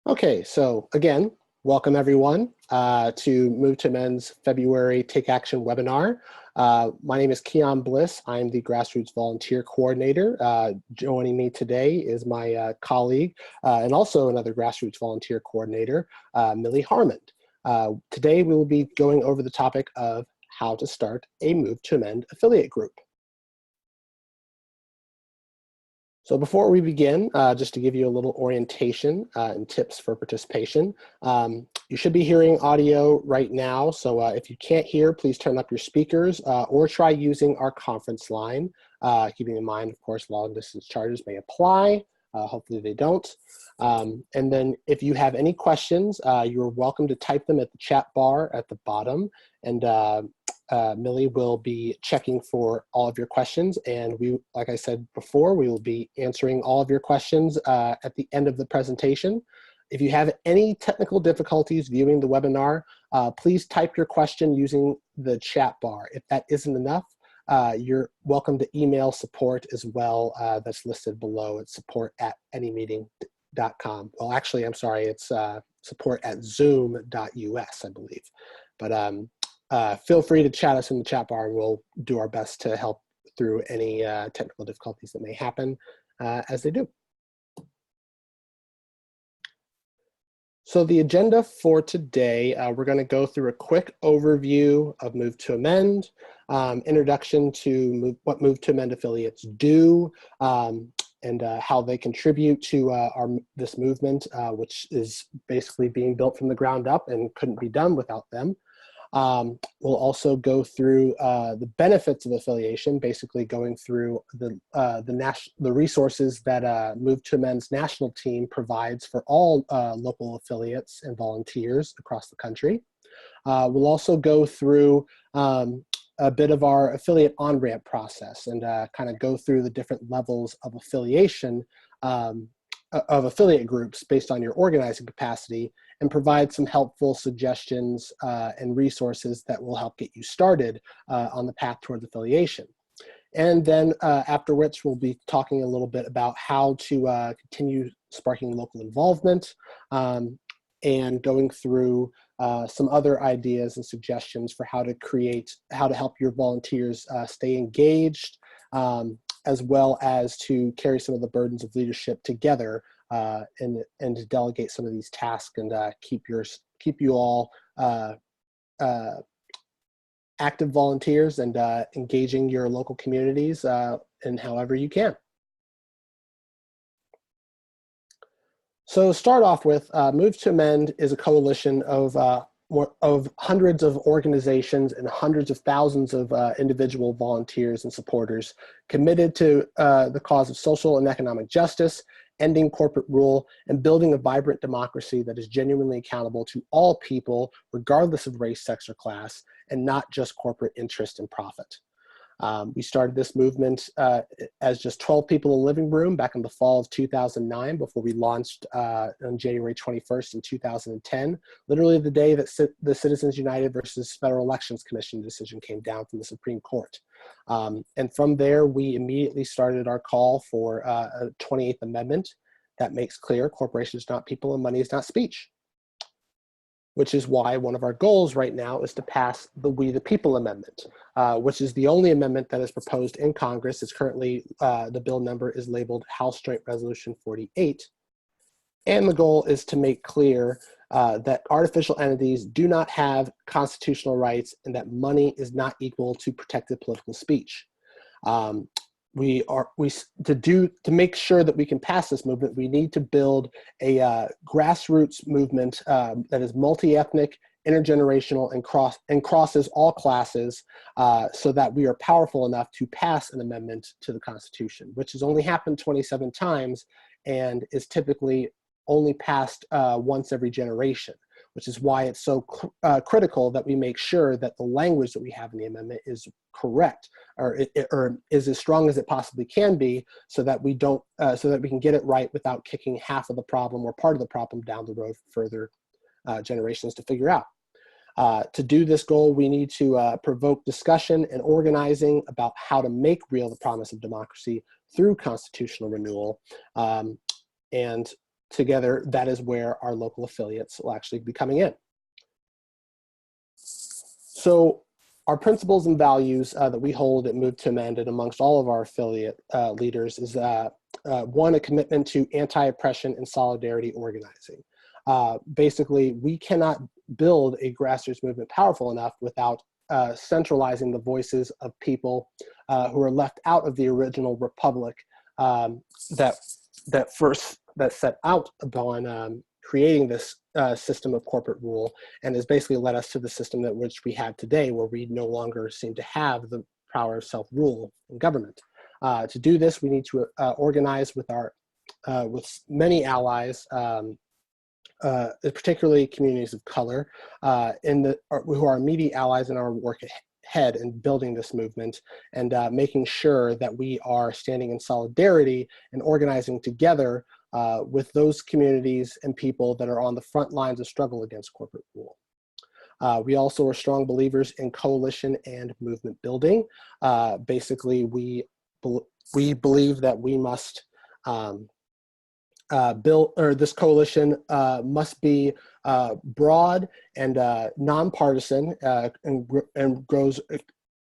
Okay, so again, welcome everyone to Move to Amend's February Take Action webinar. My name is Keon Bliss. I'm the Grassroots Volunteer Coordinator. Joining me today is my colleague and also another Grassroots Volunteer Coordinator, Millie Harmon. Today we will be going over the topic of how to start a Move to Amend affiliate group. So before we begin, just to give you a little orientation and tips for participation, you should be hearing audio right now. So if you can't hear, please turn up your speakers or try using our conference line, keeping in mind, of course, long distance charges may apply. Hopefully they don't. And then if you have any questions, you're welcome to type them at the chat bar at the bottom. And Millie will be checking for all of your questions, and we, like I said before, we will be answering all of your questions at the end of the presentation. If you have any technical difficulties viewing the webinar, please type your question using the chat bar. If that isn't enough, you're welcome to email support as well. That's listed below. It's support@anymeeting.com. Well, actually, I'm sorry, it's support@zoom.us, I believe. But feel free to chat us in the chat bar, and we'll do our best to help through any technical difficulties that may happen as they do. So the agenda for today, we're going to go through a quick overview of Move to Amend, introduction to what Move to Amend affiliates do, and how they contribute to this movement, which is basically being built from the ground up and couldn't be done without them. We'll also go through the benefits of affiliation, basically going through the resources that Move to Amend's national team provides for all local affiliates and volunteers across the country. We'll also go through a bit of our affiliate on-ramp process and kind of go through the different levels of affiliation of affiliate groups based on your organizing capacity, and provide some helpful suggestions and resources that will help get you started on the path towards affiliation. And then after which we'll be talking a little bit about how to continue sparking local involvement and going through some other ideas and suggestions for how to help your volunteers stay engaged, as well as to carry some of the burdens of leadership together and to delegate some of these tasks and keep you all active volunteers and engaging your local communities in however you can. So start off with, Move to Amend is a coalition of hundreds of organizations and hundreds of thousands of individual volunteers and supporters committed to the cause of social and economic justice, ending corporate rule, and building a vibrant democracy that is genuinely accountable to all people, regardless of race, sex, or class, and not just corporate interest and profit. We started this movement as just 12 people in a living room back in the fall of 2009 before we launched on January 21st in 2010, literally the day that the Citizens United versus Federal Elections Commission decision came down from the Supreme Court. And from there, we immediately started our call for a 28th Amendment that makes clear corporations are not people and money is not speech, which is why one of our goals right now is to pass the We the People Amendment, which is the only amendment that is proposed in Congress. It's currently, the bill number is labeled House Joint Resolution 48. And the goal is to make clear that artificial entities do not have constitutional rights and that money is not equal to protected political speech. To make sure that we can pass this movement, we need to build a grassroots movement that is multi-ethnic, intergenerational, and crosses all classes, so that we are powerful enough to pass an amendment to the Constitution, which has only happened 27 times and is typically only passed once every generation, which is why it's so critical that we make sure that the language that we have in the amendment is correct, or is as strong as it possibly can be, so that we don't, so that we can get it right without kicking half of the problem or part of the problem down the road for further generations to figure out. To do this goal, we need to provoke discussion and organizing about how to make real the promise of democracy through constitutional renewal. And together, that is where our local affiliates will actually be coming in. So our principles and values that we hold at Move to Amend and amongst all of our affiliate leaders is one, a commitment to anti-oppression and solidarity organizing. Basically, we cannot build a grassroots movement powerful enough without centralizing the voices of people who are left out of the original republic that set out upon creating this system of corporate rule, and has basically led us to the system that which we have today, where we no longer seem to have the power of self-rule in government. To do this, we need to organize with with many allies, particularly communities of color, who are immediate allies in our work ahead in building this movement, and making sure that we are standing in solidarity and organizing together with those communities and people that are on the front lines of struggle against corporate rule. We also are strong believers in coalition and movement building. Basically, we believe that we must this coalition must be broad and nonpartisan, and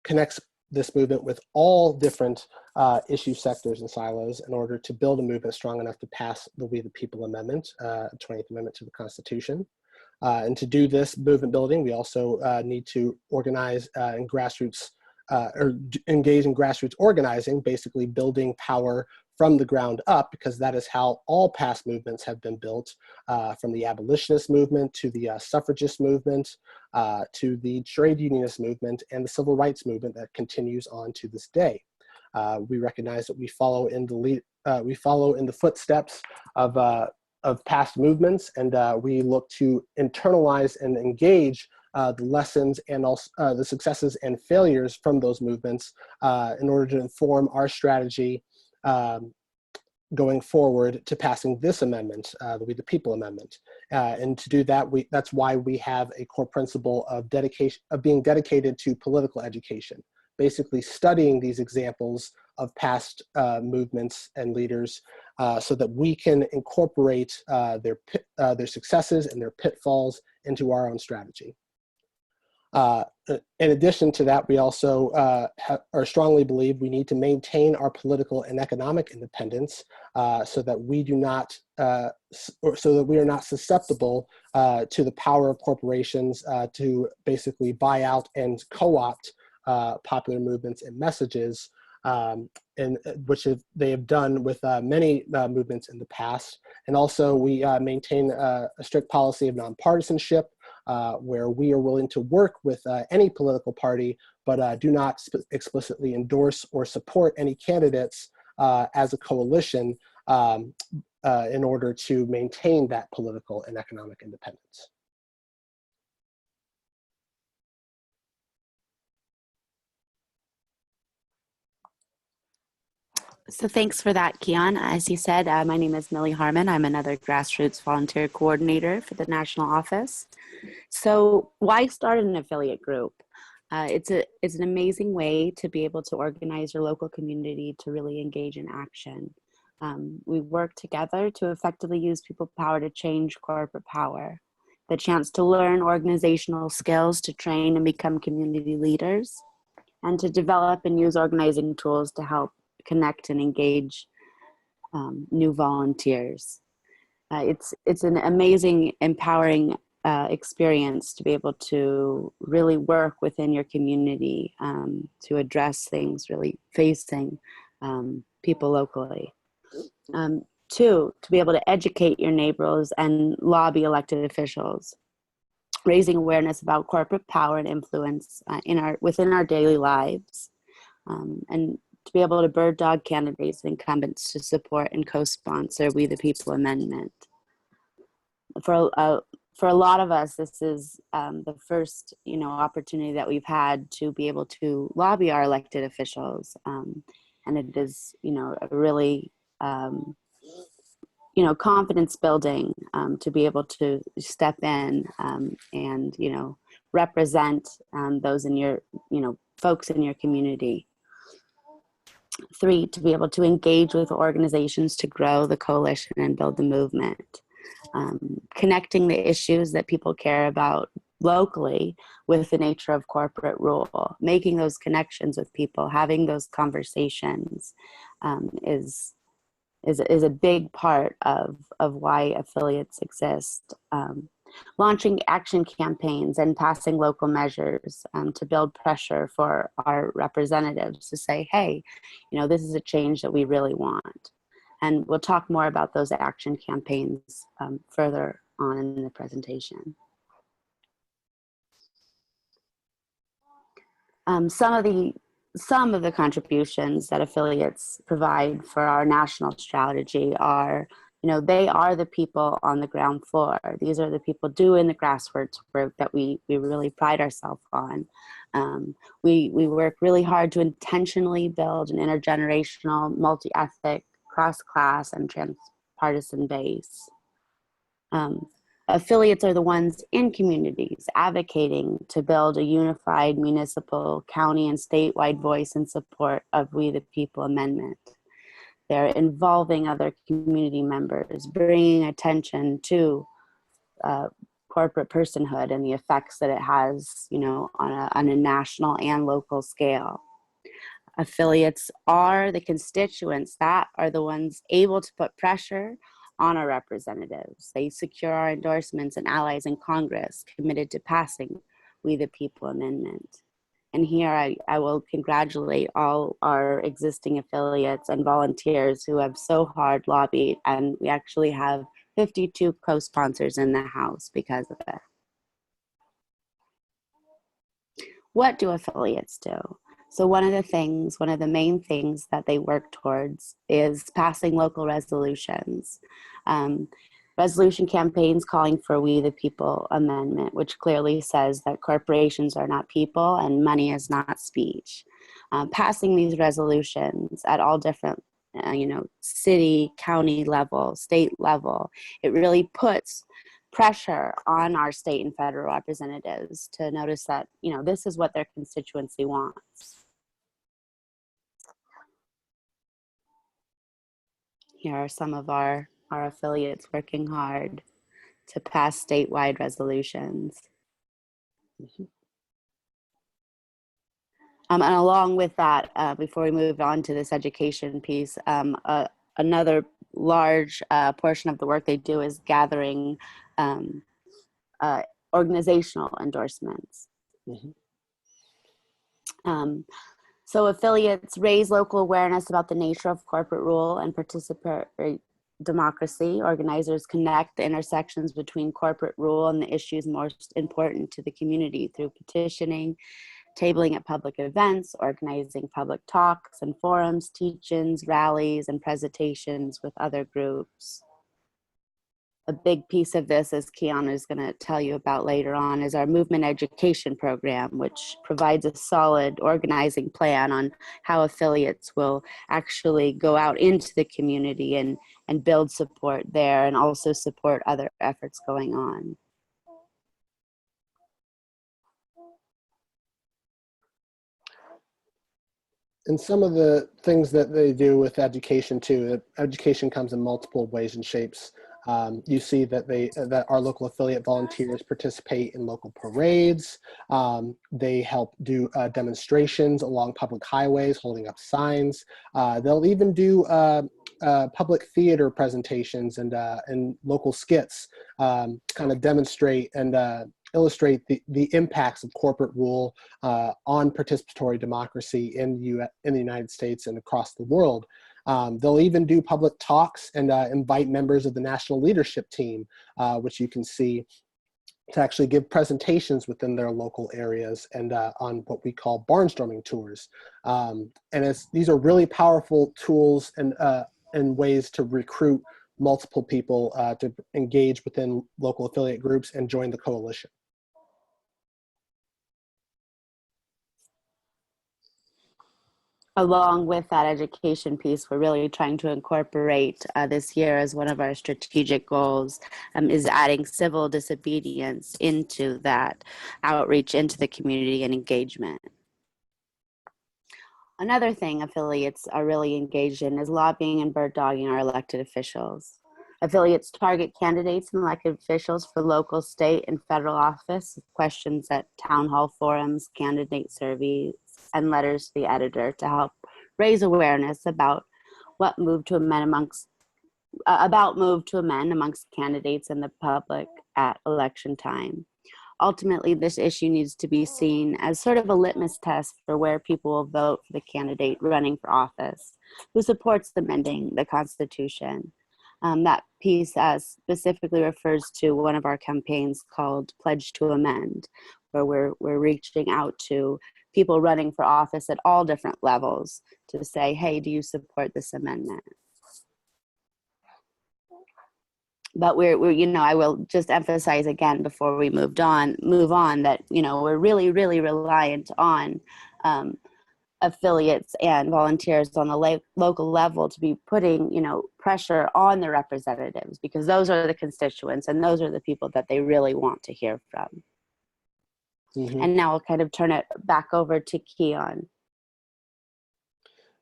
connects this movement with all different issue sectors and silos in order to build a movement strong enough to pass the We the People Amendment, 20th Amendment to the Constitution. And to do this movement building, we also need to organize in grassroots, or engage in grassroots organizing, basically building power from the ground up, because that is how all past movements have been built, from the abolitionist movement to the suffragist movement, to the trade unionist movement and the civil rights movement that continues on to this day. We recognize that we follow in the footsteps of past movements, and we look to internalize and engage the lessons and also the successes and failures from those movements in order to inform our strategy going forward to passing this amendment, the We the People Amendment. And to do that, that's why we have a core principle of being dedicated to political education, basically studying these examples of past movements and leaders so that we can incorporate their successes and their pitfalls into our own strategy. In addition to that, we also strongly believe we need to maintain our political and economic independence so that we do not, so that we are not susceptible to the power of corporations to basically buy out and co-opt popular movements and messages, and which they have done with many movements in the past. And also we maintain a strict policy of nonpartisanship, where we are willing to work with any political party, but do not explicitly endorse or support any candidates as a coalition in order to maintain that political and economic independence. So thanks for that, Keon. As you said, my name is Millie Harmon. I'm another grassroots volunteer coordinator for the national office. So why start an affiliate group? It's an amazing way to be able to organize your local community to really engage in action. We work together to effectively use people power to change corporate power. The chance to learn organizational skills, to train and become community leaders, and to develop and use organizing tools to help connect and engage new volunteers. It's an amazing, empowering experience to be able to really work within your community to address things really facing people locally. Two, to be able to educate your neighbors and lobby elected officials, raising awareness about corporate power and influence within our daily lives, and to be able to bird dog candidates and incumbents to support and co-sponsor We the People Amendment. For a lot of us, this is the first opportunity that we've had to be able to lobby our elected officials, and it is a really confidence building to be able to step in and represent those in your folks in your community. 3, to be able to engage with organizations to grow the coalition and build the movement. Connecting the issues that people care about locally with the nature of corporate rule, making those connections with people, having those conversations is a big part of why affiliates exist. Launching action campaigns and passing local measures to build pressure for our representatives to say, hey, you know, this is a change that we really want. And we'll talk more about those action campaigns further on in the presentation. Some of the contributions that affiliates provide for our national strategy are, you know, they are the people on the ground floor. These are the people doing the grassroots work that we really pride ourselves on. We work really hard to intentionally build an intergenerational, multi-ethnic, cross-class, and transpartisan base. Affiliates are the ones in communities advocating to build a unified municipal, county, and statewide voice in support of We the People Amendment. They're involving other community members, bringing attention to corporate personhood and the effects that it has, you know, on a national and local scale. Affiliates are the constituents that are the ones able to put pressure on our representatives. They secure our endorsements and allies in Congress committed to passing We the People Amendment. And here I will congratulate all our existing affiliates and volunteers who have so hard lobbied, and we actually have 52 co-sponsors in the House because of it. What do affiliates do? So one of the main things that they work towards is passing local resolutions. Resolution campaigns calling for We the People Amendment, which clearly says that corporations are not people and money is not speech. Passing these resolutions at all different, city, county level, state level, it really puts pressure on our state and federal representatives to notice that, you know, this is what their constituency wants. Here are some of our affiliates working hard to pass statewide resolutions. And along with that, before we move on to this education piece, another large portion of the work they do is gathering organizational endorsements. So affiliates raise local awareness about the nature of corporate rule and participatory democracy. Organizers connect the intersections between corporate rule and the issues most important to the community through petitioning, tabling at public events, organizing public talks and forums, teach-ins, rallies, and presentations with other groups. A big piece of this, as Kiana is going to tell you about later on, is our movement education program, which provides a solid organizing plan on how affiliates will actually go out into the community and build support there and also support other efforts going on. And some of the things that they do with education too, education comes in multiple ways and shapes. You see that that our local affiliate volunteers participate in local parades. They help do demonstrations along public highways, holding up signs. They'll even do public theater presentations and local skits, kind of demonstrate and illustrate the impacts of corporate rule on participatory democracy in the United States and across the world. They'll even do public talks and invite members of the national leadership team, which you can see, to actually give presentations within their local areas and on what we call barnstorming tours. And these are really powerful tools and ways to recruit multiple people to engage within local affiliate groups and join the coalition. Along with that education piece, we're really trying to incorporate this year as one of our strategic goals is adding civil disobedience into that outreach into the community and engagement. Another thing affiliates are really engaged in is lobbying and bird dogging our elected officials. Affiliates target candidates and elected officials for local, state, and federal office with questions at town hall forums, candidate surveys, and letters to the editor to help raise awareness about what move to amend amongst candidates and the public at election time. Ultimately, this issue needs to be seen as sort of a litmus test for where people will vote for the candidate running for office who supports amending the Constitution. That piece specifically refers to one of our campaigns called Pledge to Amend, where we're reaching out to people running for office at all different levels to say, hey, do you support this amendment? But we're I will just emphasize again before we move on that, we're really, really reliant on affiliates and volunteers on the local level to be putting, pressure on the representatives, because those are the constituents and those are the people that they really want to hear from. Mm-hmm. And now I'll kind of turn it back over to Keon.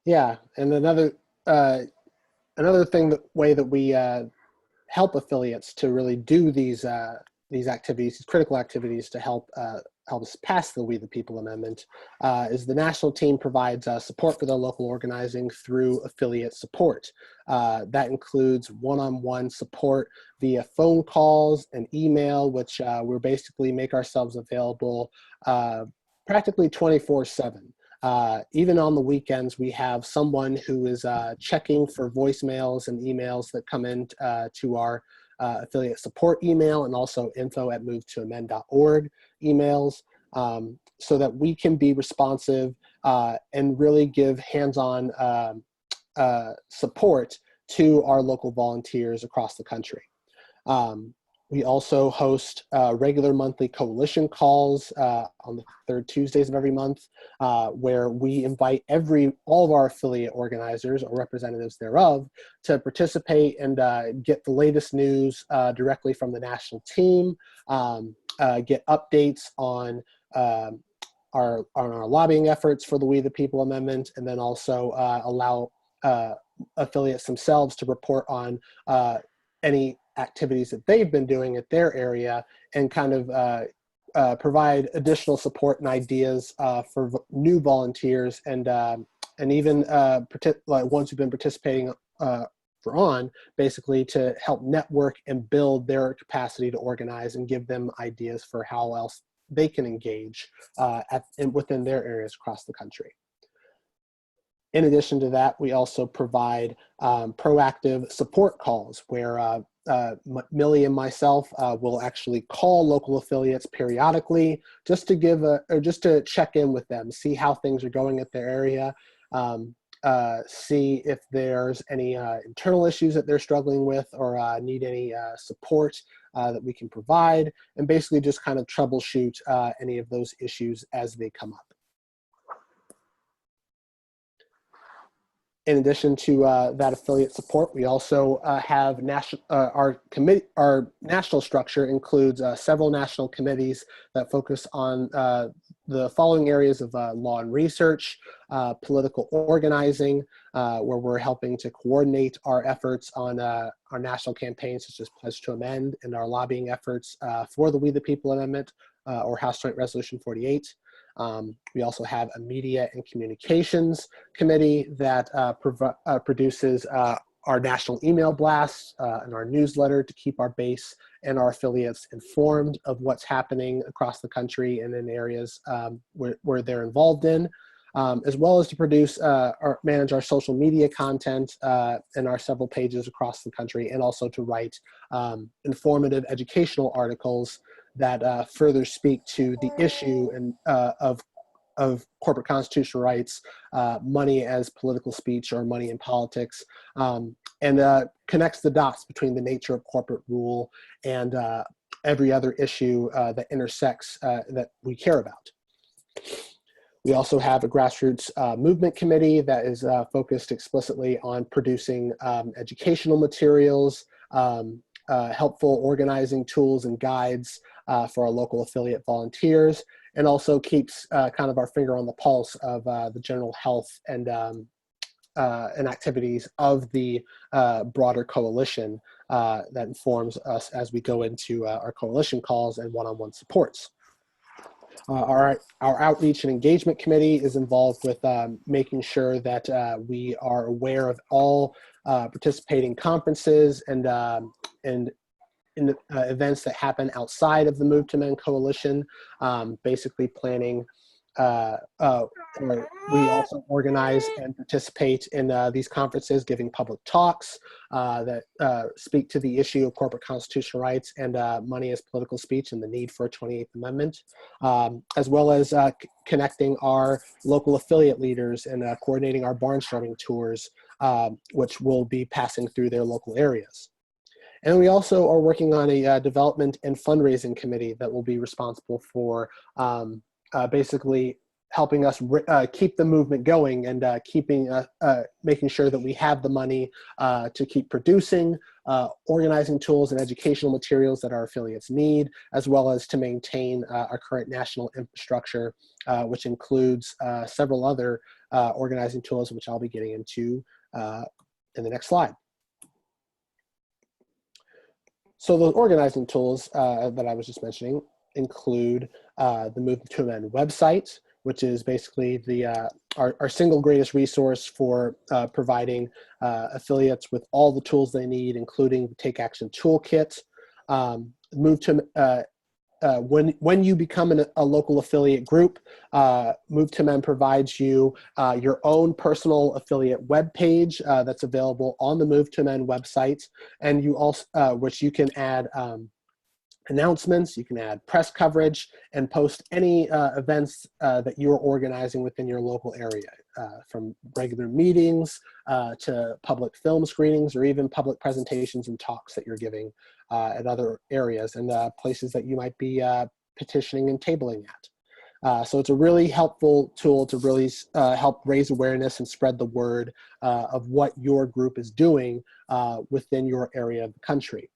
Yeah, and another way that we help affiliates to really do these activities, these critical activities to help us pass the We the People Amendment, is the national team provides support for their local organizing through affiliate support. That includes one-on-one support via phone calls and email, which we basically make ourselves available practically 24/7. Even on the weekends, we have someone who is checking for voicemails and emails that come in to our affiliate support email, and also info@movetoamend.org emails, so that we can be responsive and really give hands-on support to our local volunteers across the country. We also host regular monthly coalition calls on the third Tuesdays of every month, where we invite all of our affiliate organizers or representatives thereof to participate and get the latest news directly from the national team, get updates on our lobbying efforts for the We the People Amendment, and then also allow affiliates themselves to report on any activities that they've been doing at their area, and kind of provide additional support and ideas for new volunteers, and even like ones who've been participating basically to help network and build their capacity to organize and give them ideas for how else they can engage within their areas across the country. In addition to that, we also provide proactive support calls where Millie and myself will actually call local affiliates periodically just to check in with them, see how things are going at their area, see if there's any internal issues that they're struggling with, or need any support that we can provide, and basically just kind of troubleshoot any of those issues as they come up. In addition to that affiliate support, we also have our national structure includes several national committees that focus on the following areas of law and research, political organizing, where we're helping to coordinate our efforts on our national campaigns such as Pledge to Amend, and our lobbying efforts for the We the People Amendment or House Joint Resolution 48. We also have a media and communications committee that produces our national email blasts and our newsletter to keep our base and our affiliates informed of what's happening across the country and in areas where they're involved in, as well as to produce or manage our social media content and our several pages across the country, and also to write informative educational articles that further speak to the issue and of corporate constitutional rights, money as political speech or money in politics, and connects the dots between the nature of corporate rule and every other issue that intersects that we care about. We also have a grassroots movement committee that is focused explicitly on producing educational materials, helpful organizing tools and guides for our local affiliate volunteers, and also keeps kind of our finger on the pulse of the general health and activities of the broader coalition that informs us as we go into our coalition calls and one-on-one supports. Our outreach and engagement committee is involved with making sure that we are aware of all participating conferences and in events that happen outside of the Move to Men coalition, basically planning. We also organize and participate in these conferences, giving public talks that speak to the issue of corporate constitutional rights and money as political speech and the need for a 28th Amendment, as well as connecting our local affiliate leaders and coordinating our barnstorming tours, which will be passing through their local areas. And we also are working on a development and fundraising committee that will be responsible for basically helping us keep the movement going and making sure that we have the money to keep producing, organizing tools and educational materials that our affiliates need, as well as to maintain our current national infrastructure, which includes several other organizing tools, which I'll be getting into in the next slide. So those organizing tools that I was just mentioning include the Move to Men website, which is basically our single greatest resource for providing affiliates with all the tools they need, including the Take Action Toolkit. When you become a local affiliate group, Move to Men provides you your own personal affiliate webpage that's available on the Move to Men website, and you also which you can add announcements, you can add press coverage, and post any events that you're organizing within your local area, from regular meetings to public film screenings, or even public presentations and talks that you're giving at other areas and places that you might be petitioning and tabling at. So it's a really helpful tool to really help raise awareness and spread the word of what your group is doing within your area of the country.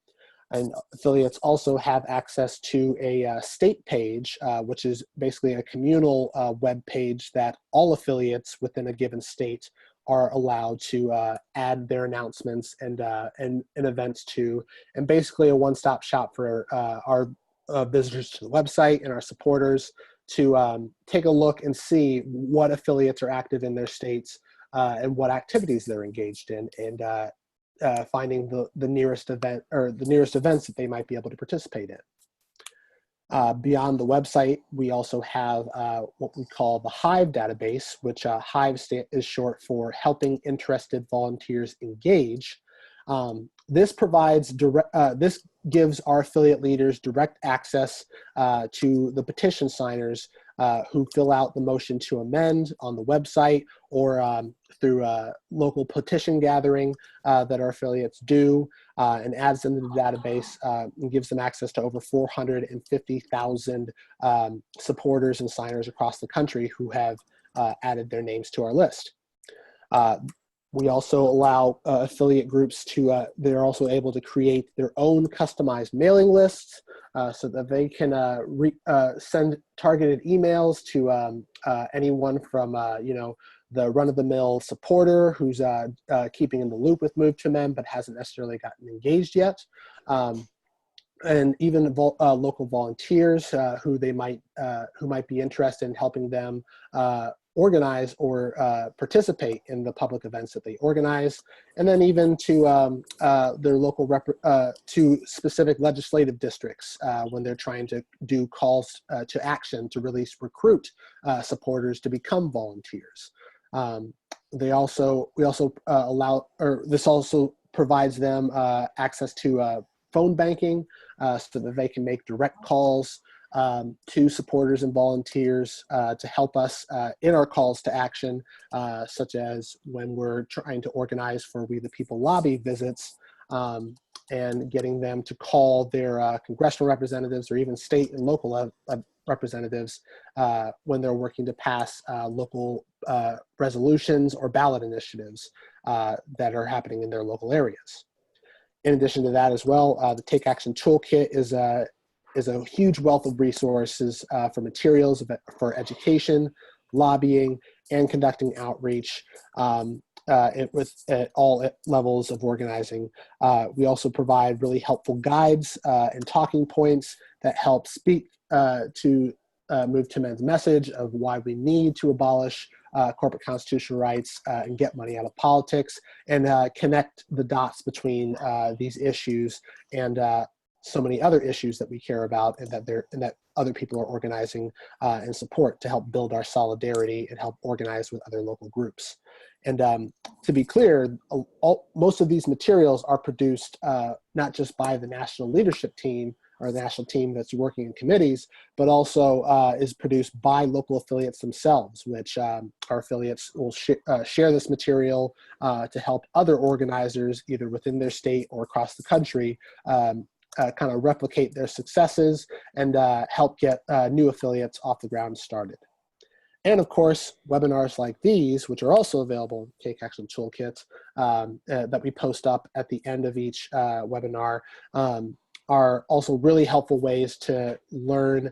And affiliates also have access to a state page, which is basically a communal web page that all affiliates within a given state are allowed to add their announcements and events to, and basically a one-stop shop for our visitors to the website and our supporters to take a look and see what affiliates are active in their states and what activities they're engaged in, and finding the nearest event or the nearest events that they might be able to participate in. Beyond the website, we also have what we call the Hive database, which Hive is short for Helping Interested Volunteers Engage. This provides this gives our affiliate leaders direct access to the petition signers who fill out the motion to amend on the website or through a local petition gathering that our affiliates do, and adds them to the database and gives them access to over 450,000 supporters and signers across the country who have added their names to our list. We also allow affiliate groups to, they're also able to create their own customized mailing lists so that they can send targeted emails to anyone from, the run-of-the-mill supporter who's keeping in the loop with Move to Men but hasn't necessarily gotten engaged yet. And even local volunteers who might be interested in helping them organize or participate in the public events that they organize, and then even to their local to specific legislative districts when they're trying to do calls to action to really recruit supporters to become volunteers. We also allow, or this also provides them access to phone banking so that they can make direct calls to supporters and volunteers to help us in our calls to action, such as when we're trying to organize for We the People lobby visits and getting them to call their congressional representatives or even state and local representatives when they're working to pass local resolutions or ballot initiatives that are happening in their local areas. In addition to that as well, the Take Action Toolkit is is a huge wealth of resources for materials, for education, lobbying, and conducting outreach at all levels of organizing. We also provide really helpful guides and talking points that help speak to Move to Men's message of why we need to abolish corporate constitutional rights and get money out of politics, and connect the dots between these issues and so many other issues that we care about, and that other people are organizing and support to help build our solidarity and help organize with other local groups. And to be clear, most of these materials are produced not just by the national leadership team or the national team that's working in committees, but also is produced by local affiliates themselves, which our affiliates will share this material to help other organizers either within their state or across the country kind of replicate their successes and help get new affiliates off the ground started. And of course, webinars like these, which are also available in Take Action Toolkit, that we post up at the end of each webinar, are also really helpful ways to learn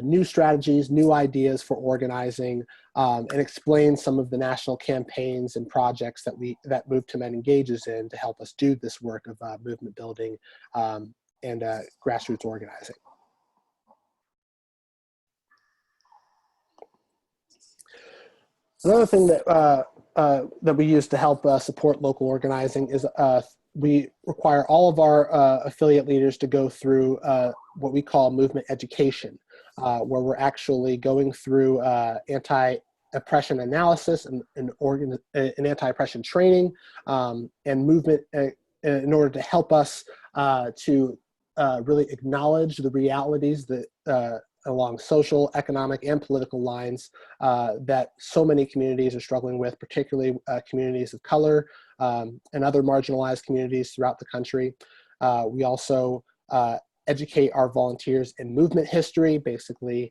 new strategies, new ideas for organizing, and explain some of the national campaigns and projects that Move to Men engages in to help us do this work of movement building and grassroots organizing. Another thing that we use to help support local organizing is we require all of our affiliate leaders to go through what we call movement education, where we're actually going through anti-oppression analysis and anti-oppression training and movement in order to help us to really acknowledge the realities that along social, economic, and political lines that so many communities are struggling with, particularly communities of color and other marginalized communities throughout the country. We also educate our volunteers in movement history, basically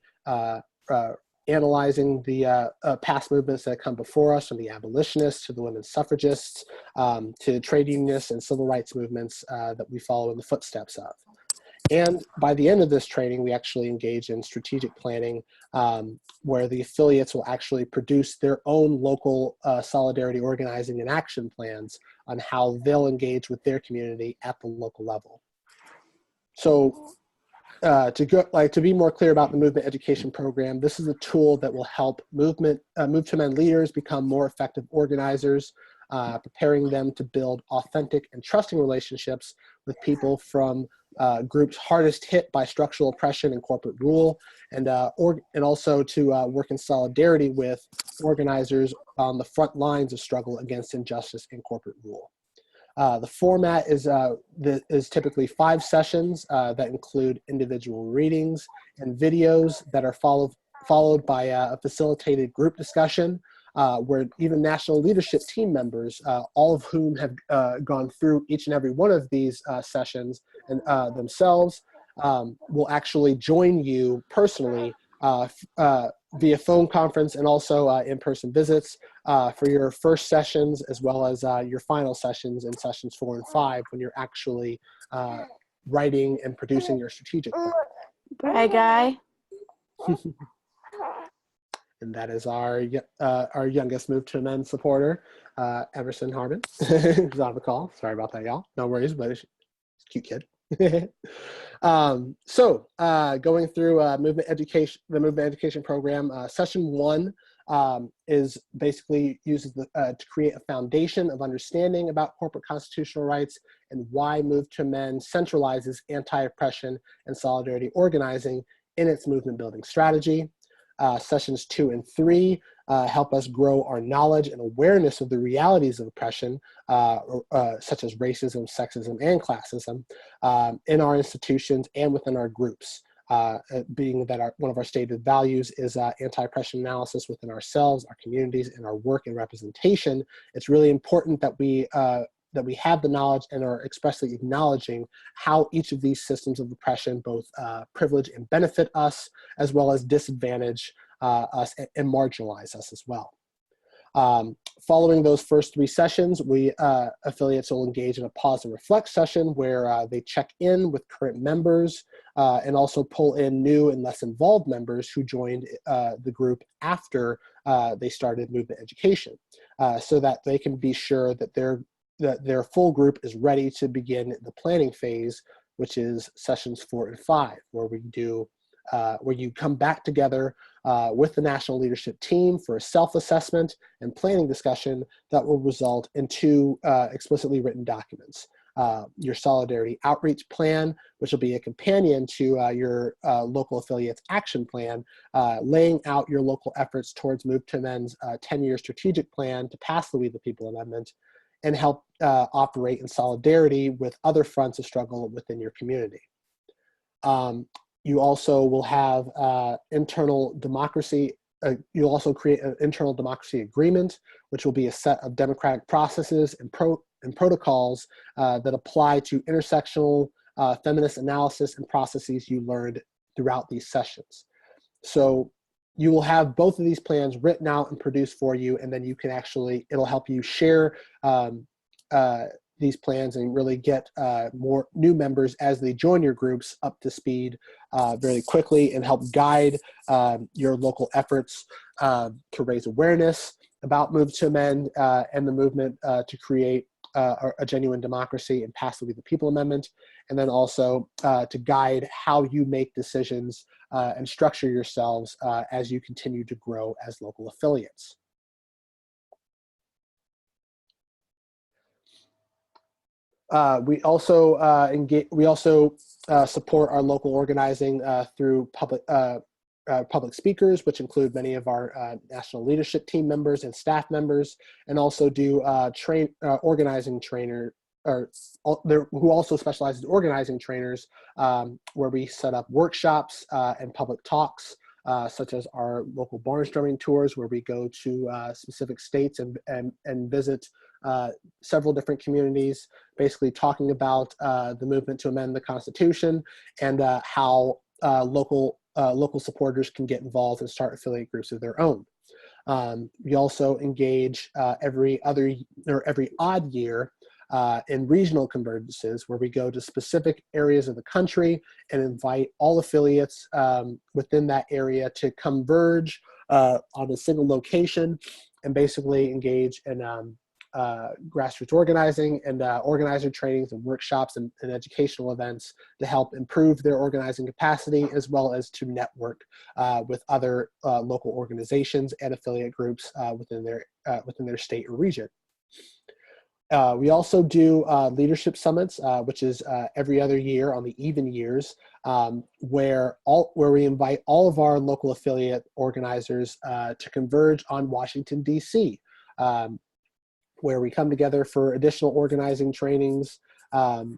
analyzing the past movements that come before us, from the abolitionists to the women's suffragists to trade unionists and civil rights movements that we follow in the footsteps of. And by the end of this training, we actually engage in strategic planning, where the affiliates will actually produce their own local solidarity organizing and action plans on how they'll engage with their community at the local level. So to be more clear about the movement education program, this is a tool that will help Move to Men leaders become more effective organizers, preparing them to build authentic and trusting relationships with people from groups hardest hit by structural oppression and corporate rule, and also to work in solidarity with organizers on the front lines of struggle against injustice and corporate rule. The format is typically 5 sessions that include individual readings and videos that are followed by a facilitated group discussion, where even national leadership team members, all of whom have gone through each and every one of these sessions and themselves, will actually join you personally via phone conference and also in-person visits for your first sessions, as well as your final sessions in sessions 4 and 5, when you're actually writing and producing your strategic plan. Bye, guy. And that is our youngest Move to Men supporter, Emerson Harmon, who's on the call. Sorry about that, y'all. No worries, but he's a cute kid. Going through movement education, the movement education program, session 1 is basically uses to create a foundation of understanding about corporate constitutional rights and why Move to Men centralizes anti-oppression and solidarity organizing in its movement building strategy. Sessions 2 and 3 help us grow our knowledge and awareness of the realities of oppression, such as racism, sexism, and classism in our institutions and within our groups, being that one of our stated values is anti-oppression analysis within ourselves, our communities, and our work and representation. It's really important that we have the knowledge and are expressly acknowledging how each of these systems of oppression both privilege and benefit us, as well as disadvantage us and marginalize us as well. following those first 3 sessions, affiliates will engage in a pause and reflect session where they check in with current members and also pull in new and less involved members who joined the group after they started movement education, so that they can be sure that their full group is ready to begin the planning phase, which is sessions 4 and 5, where you come back together with the national leadership team for a self-assessment and planning discussion that will result in 2 explicitly written documents. Your Solidarity Outreach Plan, which will be a companion to your local affiliates action plan, laying out your local efforts towards Move to Amend's 10-year strategic plan to pass the We the People Amendment and help operate in solidarity with other fronts of struggle within your community. You also will have internal democracy. You'll also create an internal democracy agreement, which will be a set of democratic processes and protocols that apply to intersectional feminist analysis and processes you learned throughout these sessions. So you will have both of these plans written out and produced for you, and then you can it'll help you share these plans and really get more new members as they join your groups up to speed very quickly, and help guide your local efforts to raise awareness about Move to Amend and the movement to create a genuine democracy and pass the We the People Amendment, and then also to guide how you make decisions and structure yourselves as you continue to grow as local affiliates. We also support our local organizing through public speakers, which include many of our national leadership team members and staff members, and also do organizing trainer, who also specialize in organizing trainers, where we set up workshops and public talks, such as our local Barnstorming tours, where we go to specific states and visit several different communities, basically talking about the movement to amend the Constitution and how local supporters can get involved and start affiliate groups of their own. We also engage every odd year in regional convergences, where we go to specific areas of the country and invite all affiliates within that area to converge on a single location and basically engage in grassroots organizing and organizer trainings and workshops and educational events to help improve their organizing capacity, as well as to network with other local organizations and affiliate groups within their state or region. We also do leadership summits, which is every other year on the even years, where we invite all of our local affiliate organizers to converge on Washington, D.C., where we come together for additional organizing trainings and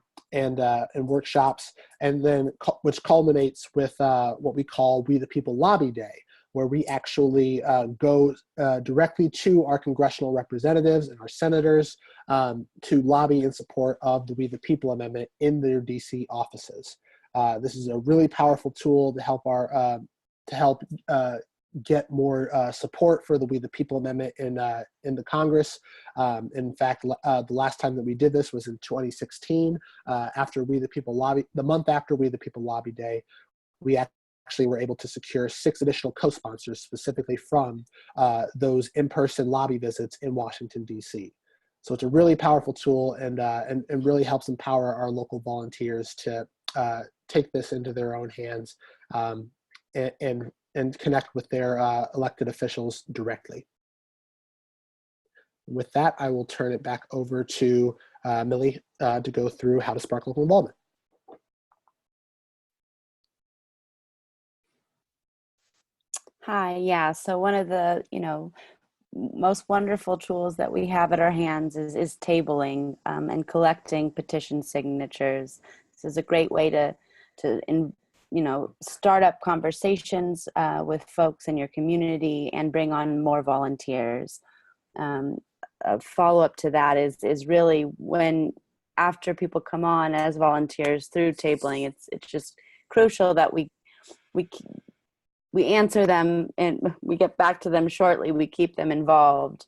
workshops, and then which culminates with what we call We the People Lobby Day, where we actually go directly to our congressional representatives and our senators to lobby in support of the We the People Amendment in their DC offices. This is a really powerful tool to help get more support for the We the People Amendment in the Congress. In fact, the last time that we did this was in 2016, after the month after We the People Lobby Day. We actually were able to secure 6 additional co-sponsors specifically from those in-person lobby visits in Washington, D.C. So it's a really powerful tool and really helps empower our local volunteers to take this into their own hands and connect with their elected officials directly. With that, I will turn it back over to Millie to go through how to spark local involvement. Hi, yeah, so one of the, most wonderful tools that we have at our hands is tabling and collecting petition signatures. This is a great way to start up conversations with folks in your community and bring on more volunteers. A follow-up to that is really when, after people come on as volunteers through tabling, it's just crucial that we answer them and we get back to them shortly. We keep them involved.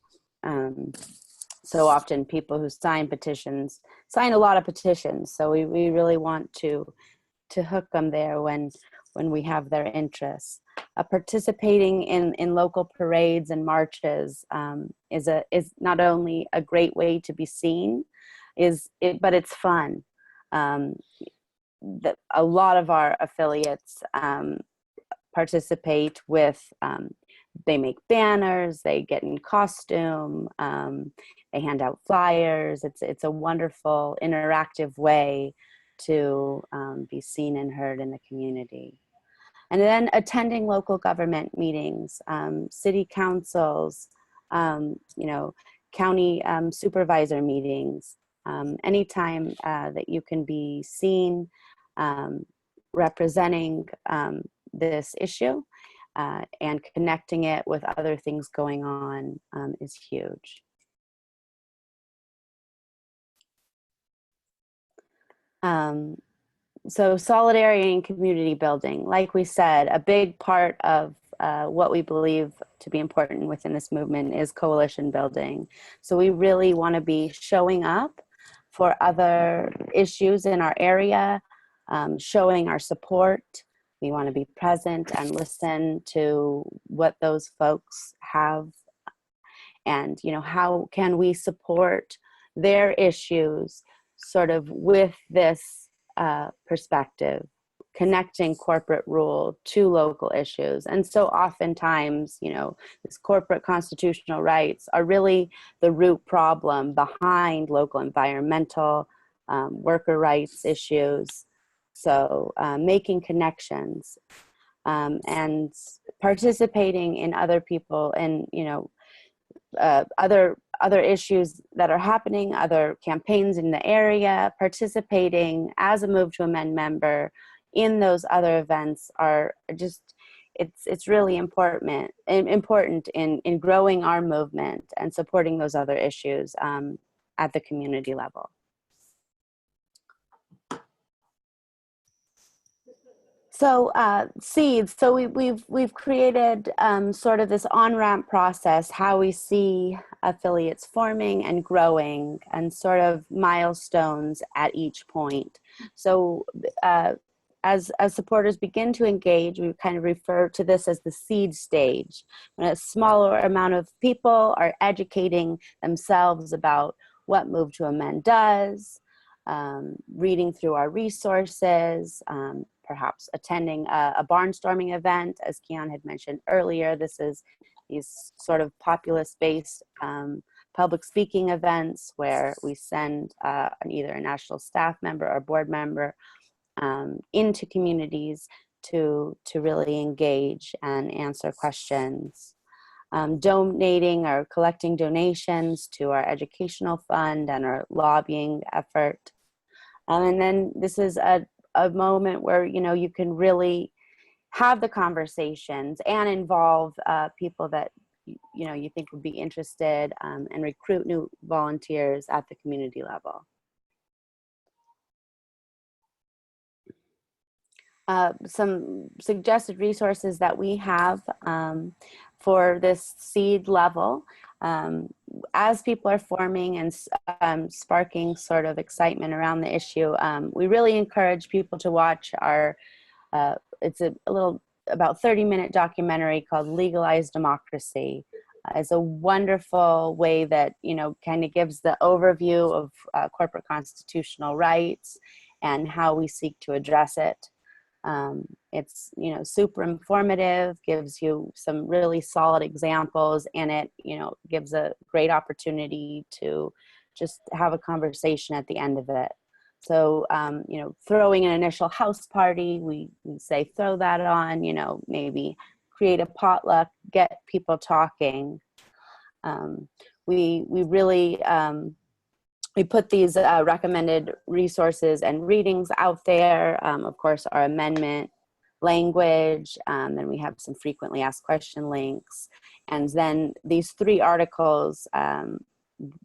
So often people who sign petitions sign a lot of petitions. So we really want to hook them there when we have their interests. Participating in local parades and marches is not only a great way to be seen, but it's fun. A lot of our affiliates participate with, they make banners, they get in costume, they hand out flyers. It's a wonderful interactive way to be seen and heard in the community. And then attending local government meetings, city councils, county supervisor meetings, anytime that you can be seen representing this issue and connecting it with other things going on is huge. So solidarity and community building, like we said, a big part of what we believe to be important within this movement is coalition building. So we really want to be showing up for other issues in our area, showing our support. We want to be present and listen to what those folks have, and how can we support their issues sort of with this perspective, connecting corporate rule to local issues. And so oftentimes, these corporate constitutional rights are really the root problem behind local environmental, worker rights issues. So making connections and participating in other people and, other issues that are happening, other campaigns in the area, participating as a Move to Amend member in those other events are just, it's really important in growing our movement and supporting those other issues at the community level. So seeds. So we've created sort of this on-ramp process, how we see affiliates forming and growing, and sort of milestones at each point. So as supporters begin to engage, we kind of refer to this as the seed stage, when a smaller amount of people are educating themselves about what Move to Amend does, reading through our resources, perhaps attending a barnstorming event, as Kian had mentioned earlier. This is these sort of populace-based public speaking events where we send either a national staff member or board member into communities to really engage and answer questions. Donating or collecting donations to our educational fund and our lobbying effort. And then this is a moment where, you can really have the conversations and involve people that, you think would be interested and recruit new volunteers at the community level. Some suggested resources that we have for this seed level. As people are forming and sparking sort of excitement around the issue, we really encourage people to watch our, it's a little about 30-minute documentary called Legalized Democracy. It's a wonderful way that, kind of gives the overview of corporate constitutional rights and how we seek to address it. It's, super informative, gives you some really solid examples, and it, gives a great opportunity to just have a conversation at the end of it. So, throwing an initial house party, we say throw that on, maybe create a potluck, get people talking. We really, we put these recommended resources and readings out there. Of course, our amendment language, then we have some frequently asked question links. And then these 3 articles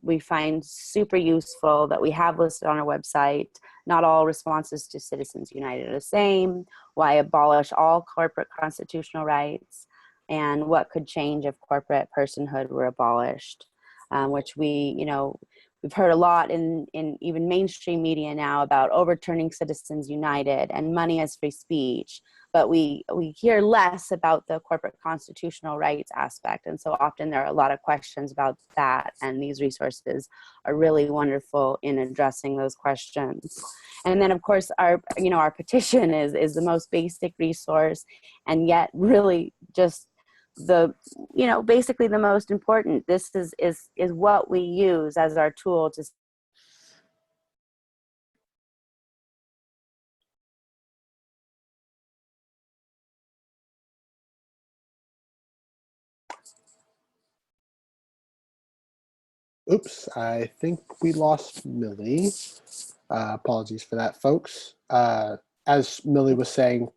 we find super useful that we have listed on our website. Not all responses to Citizens United are the same. Why abolish all corporate constitutional rights? And what could change if corporate personhood were abolished? which we've heard a lot in even mainstream media now about overturning Citizens United and money as free speech, but we hear less about the corporate constitutional rights aspect. And so often there are a lot of questions about that, and these resources are really wonderful in addressing those questions. And then of course our petition is the most basic resource, and yet really just basically the most important. This is what we use as our tool to Oops, I think we lost Millie. Apologies for that, folks. As Millie was saying,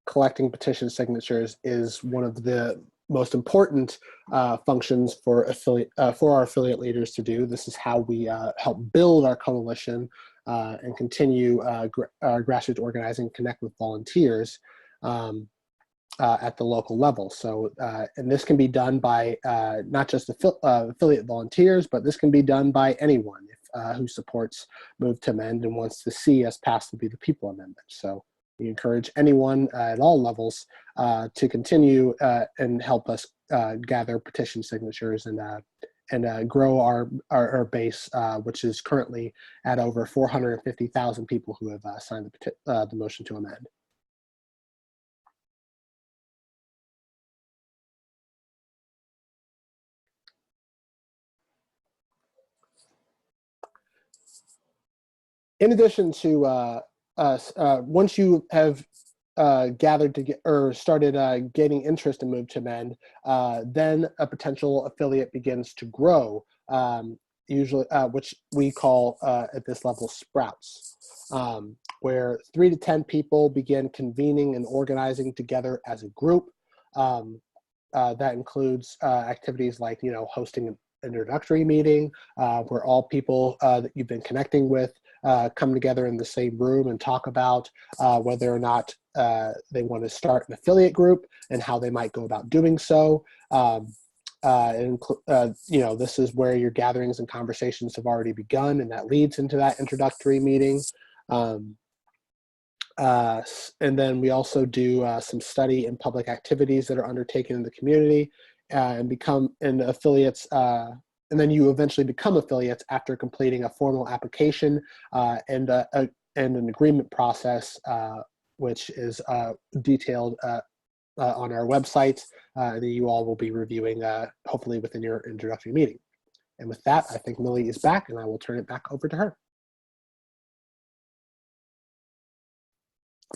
collecting petition signatures is one of the most important functions for our affiliate leaders to do. This is how we help build our coalition and continue our grassroots organizing, connect with volunteers at the local level. So, and this can be done by not just affiliate volunteers, but this can be done by anyone who supports Move to Amend and wants to see us pass the Be the People Amendment. So we encourage anyone at all levels to continue and help us gather petition signatures and grow our base, which is currently at over 450,000 people who have signed the motion to amend. In addition to once you have gathered to get or started gaining interest in Move to Amend, then a potential affiliate begins to grow, usually which we call at this level sprouts, where 3 to 10 people begin convening and organizing together as a group. That includes activities like hosting an introductory meeting where all people that you've been connecting with come together in the same room and talk about whether or not they want to start an affiliate group and how they might go about doing so. This is where your gatherings and conversations have already begun, and that leads into that introductory meeting. And then we also do some study and public activities that are undertaken in the community and become affiliates. And then you eventually become affiliates after completing a formal application and an agreement process, which is detailed on our website that you all will be reviewing hopefully within your introductory meeting. And with that, I think Millie is back, and I will turn it back over to her.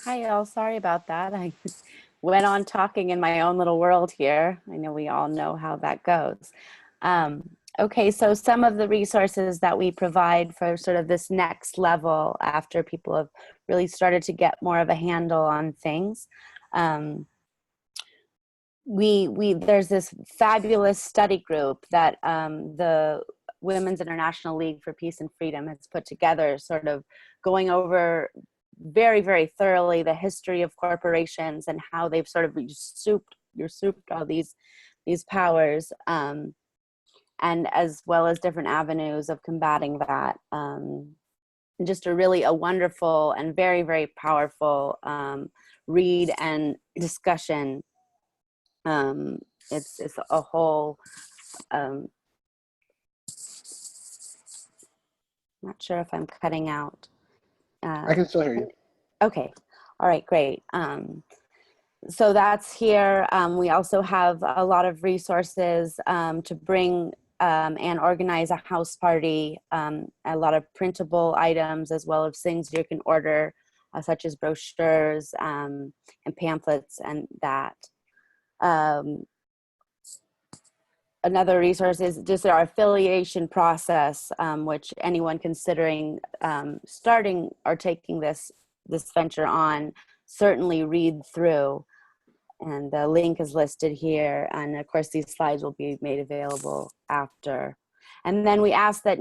Hi, all. Sorry about that. I went on talking in my own little world here. I know we all know how that goes. Okay, so some of the resources that we provide for sort of this next level after people have really started to get more of a handle on things. There's this fabulous study group that the Women's International League for Peace and Freedom has put together, sort of going over very, very thoroughly the history of corporations and how they've sort of usurped all these powers, and as well as different avenues of combating that. Just a wonderful and very, very powerful read and discussion. It's a whole, not sure if I'm cutting out. I can still hear you. Okay. All right, great. So that's here. We also have a lot of resources to bring and organize a house party, a lot of printable items, as well as things you can order, such as brochures and pamphlets and that. Another resource is just our affiliation process, which anyone considering starting or taking this venture on certainly read through. And the link is listed here. And of course, these slides will be made available after. And then we ask that,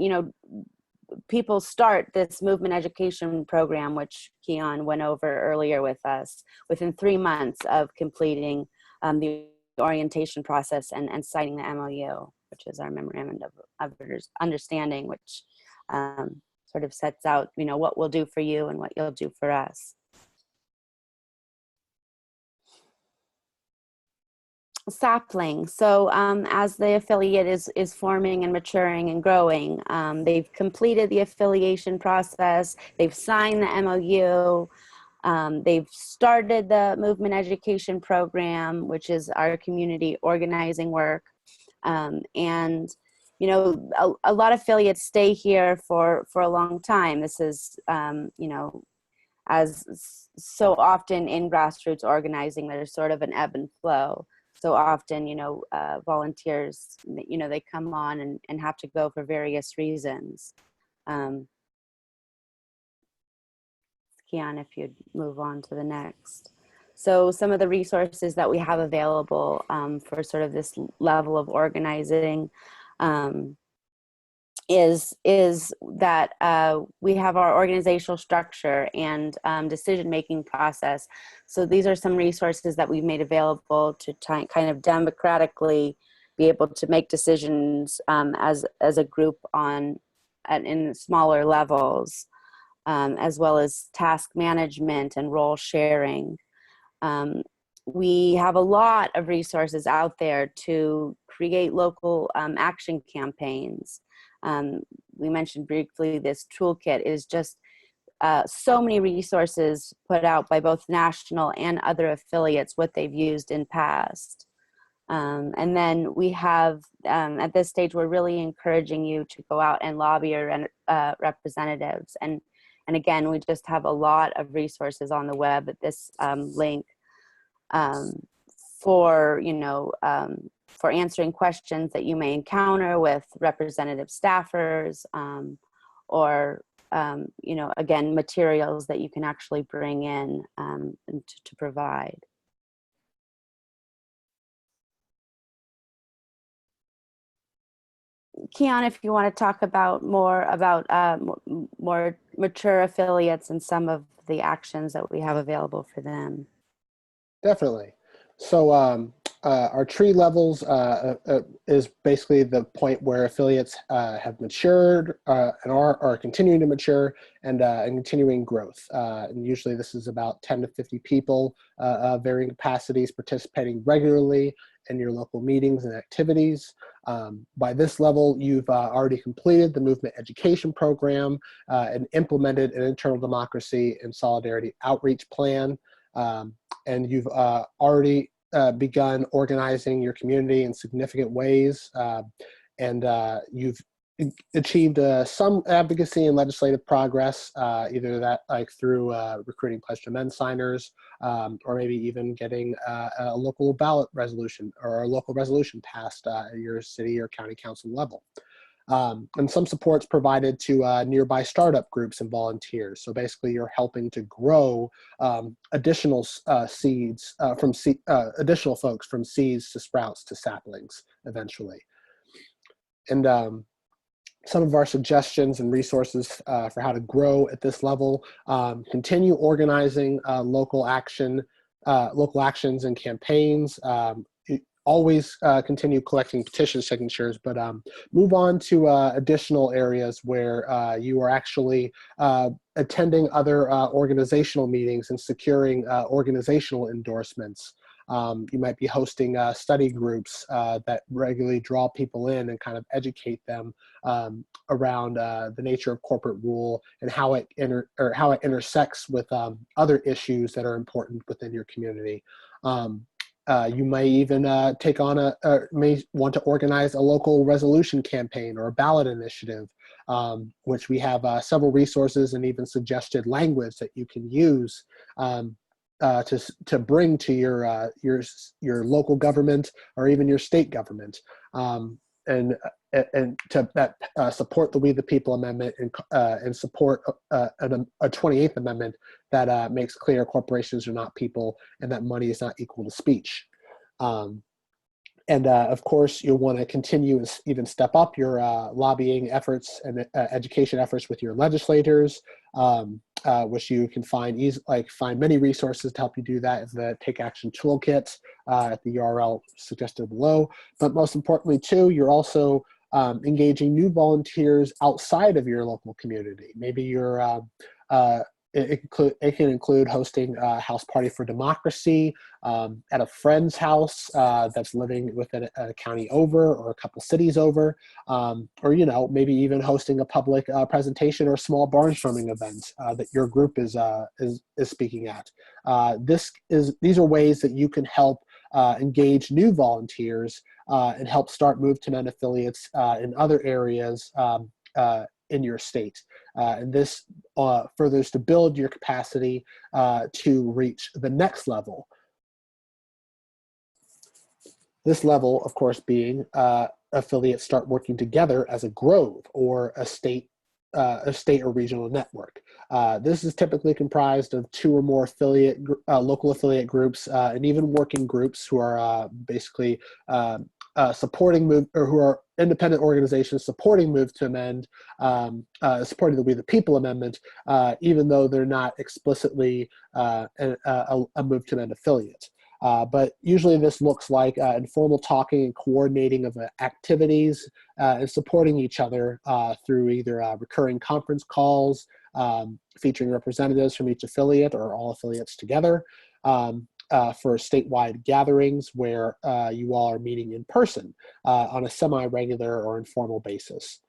people start this movement education program, which Keon went over earlier with us, within 3 months of completing the orientation process and signing the MOU. which is our memorandum of understanding, which sort of sets out, what we'll do for you and what you'll do for us. Sapling. So as the affiliate is forming and maturing and growing, they've completed the affiliation process, they've signed the MOU, they've started the movement education program, which is our community organizing work. And, a lot of affiliates stay here for a long time. This is, as so often in grassroots organizing, there's sort of an ebb and flow. So often, volunteers, they come on and have to go for various reasons. Kian, if you'd move on to the next. So some of the resources that we have available for sort of this level of organizing is that we have our organizational structure and decision-making process. So these are some resources that we've made available to kind of democratically be able to make decisions as a group in smaller levels, as well as task management and role sharing. We have a lot of resources out there to create local action campaigns. We mentioned briefly this toolkit is just so many resources put out by both national and other affiliates, what they've used in past. And then we have, at this stage, we're really encouraging you to go out and lobby your representatives. And again, we just have a lot of resources on the web at this link for answering questions that you may encounter with representative staffers, or again, materials that you can actually bring in to provide. Kian, if you want to talk about more mature affiliates and some of the actions that we have available for them. Definitely. So our tree levels is basically the point where affiliates have matured and are continuing to mature and continuing growth. And usually this is about 10 to 50 people of varying capacities participating regularly in your local meetings and activities. By this level, you've already completed the movement education program and implemented an internal democracy and solidarity outreach plan. And you've already begun organizing your community in significant ways, and you've achieved some advocacy and legislative progress, either that like through recruiting Pledge to Amend signers, or maybe even getting a local ballot resolution or a local resolution passed at your city or county council level. And some support's provided to nearby startup groups and volunteers. So basically you're helping to grow additional seeds additional folks from seeds to sprouts to saplings eventually. And some of our suggestions and resources for how to grow at this level: continue organizing local actions and campaigns. Always continue collecting petition signatures, but move on to additional areas where you are actually attending other organizational meetings and securing organizational endorsements. You might be hosting study groups that regularly draw people in and kind of educate them around the nature of corporate rule and how it intersects with other issues that are important within your community. You may even take on may want to organize a local resolution campaign or a ballot initiative, which we have several resources and even suggested language that you can use to bring to your local government or even your state government, and to support the We the People Amendment and support a 28th Amendment that makes clear corporations are not people and that money is not equal to speech. And of course, you'll want to continue and even step up your lobbying efforts and education efforts with your legislators, which you can find find many resources to help you do that in the Take Action Toolkit at the URL suggested below. But most importantly, too, you're also engaging new volunteers outside of your local community. Maybe you're it can include hosting a house party for democracy at a friend's house that's living within a county over or a couple cities over, or maybe even hosting a public presentation or small barnstorming events that your group is speaking at. These are ways that you can help engage new volunteers and help start Move to Men affiliates in other areas in your state. And this furthers to build your capacity to reach the next level. This level, of course, being affiliates start working together as a grove or a state or regional network. This is typically comprised of 2 or more local affiliate groups and even working groups who are basically supporting who are independent organizations supporting Move to Amend, supporting the We the People Amendment, even though they're not explicitly a Move to Amend affiliate. But usually this looks like informal talking and coordinating of activities and supporting each other through either recurring conference calls featuring representatives from each affiliate or all affiliates together, for statewide gatherings where you all are meeting in person on a semi-regular or informal basis.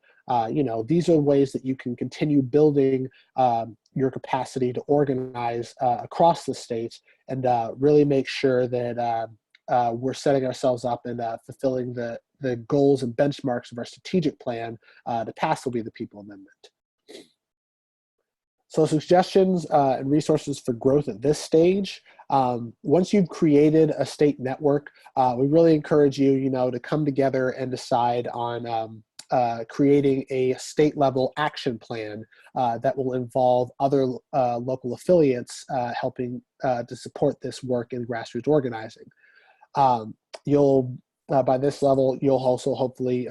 These are ways that you can continue building your capacity to organize across the state and really make sure that we're setting ourselves up and fulfilling the goals and benchmarks of our strategic plan to pass the We the People Amendment. So suggestions and resources for growth at this stage. Once you've created a state network, we really encourage you, to come together and decide on creating a state-level action plan that will involve other local affiliates helping to support this work in grassroots organizing. By this level, you'll also hopefully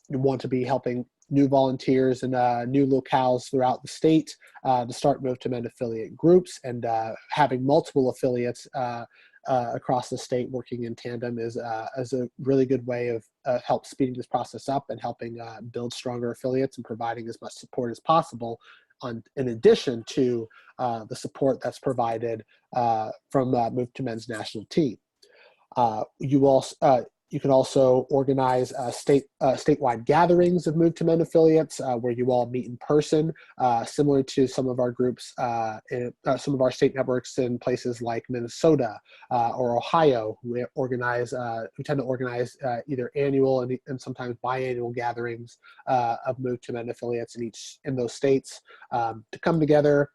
want to be helping new volunteers and new locales throughout the state to start Move to Men affiliate groups, and having multiple affiliates across the state working in tandem is a really good way of help speeding this process up and helping build stronger affiliates and providing as much support as possible in addition to the support that's provided from Move to Men's national team. You can also organize statewide gatherings of Move to Men affiliates where you all meet in person, similar to some of our groups, some of our state networks in places like Minnesota or Ohio. We tend to organize either annual and sometimes biannual gatherings of Move to Men affiliates in those states to come together,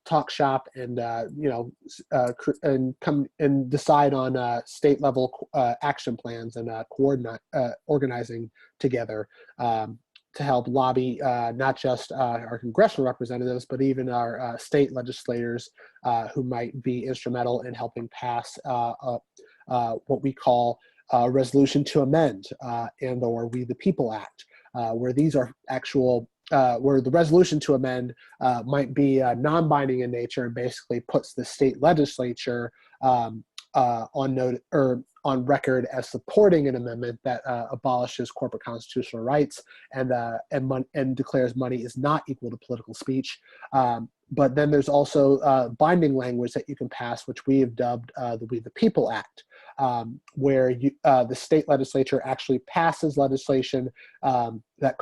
talk shop, and come and decide on state level action plans and organizing together to help lobby not just our congressional representatives, but even our state legislators who might be instrumental in helping pass what we call a resolution to amend and or We the People Act, where these are actual where the resolution to amend might be non-binding in nature and basically puts the state legislature on record as supporting an amendment that abolishes corporate constitutional rights and declares money is not equal to political speech. But then there's also binding language that you can pass, which we have dubbed the We the People Act, where the state legislature actually passes legislation that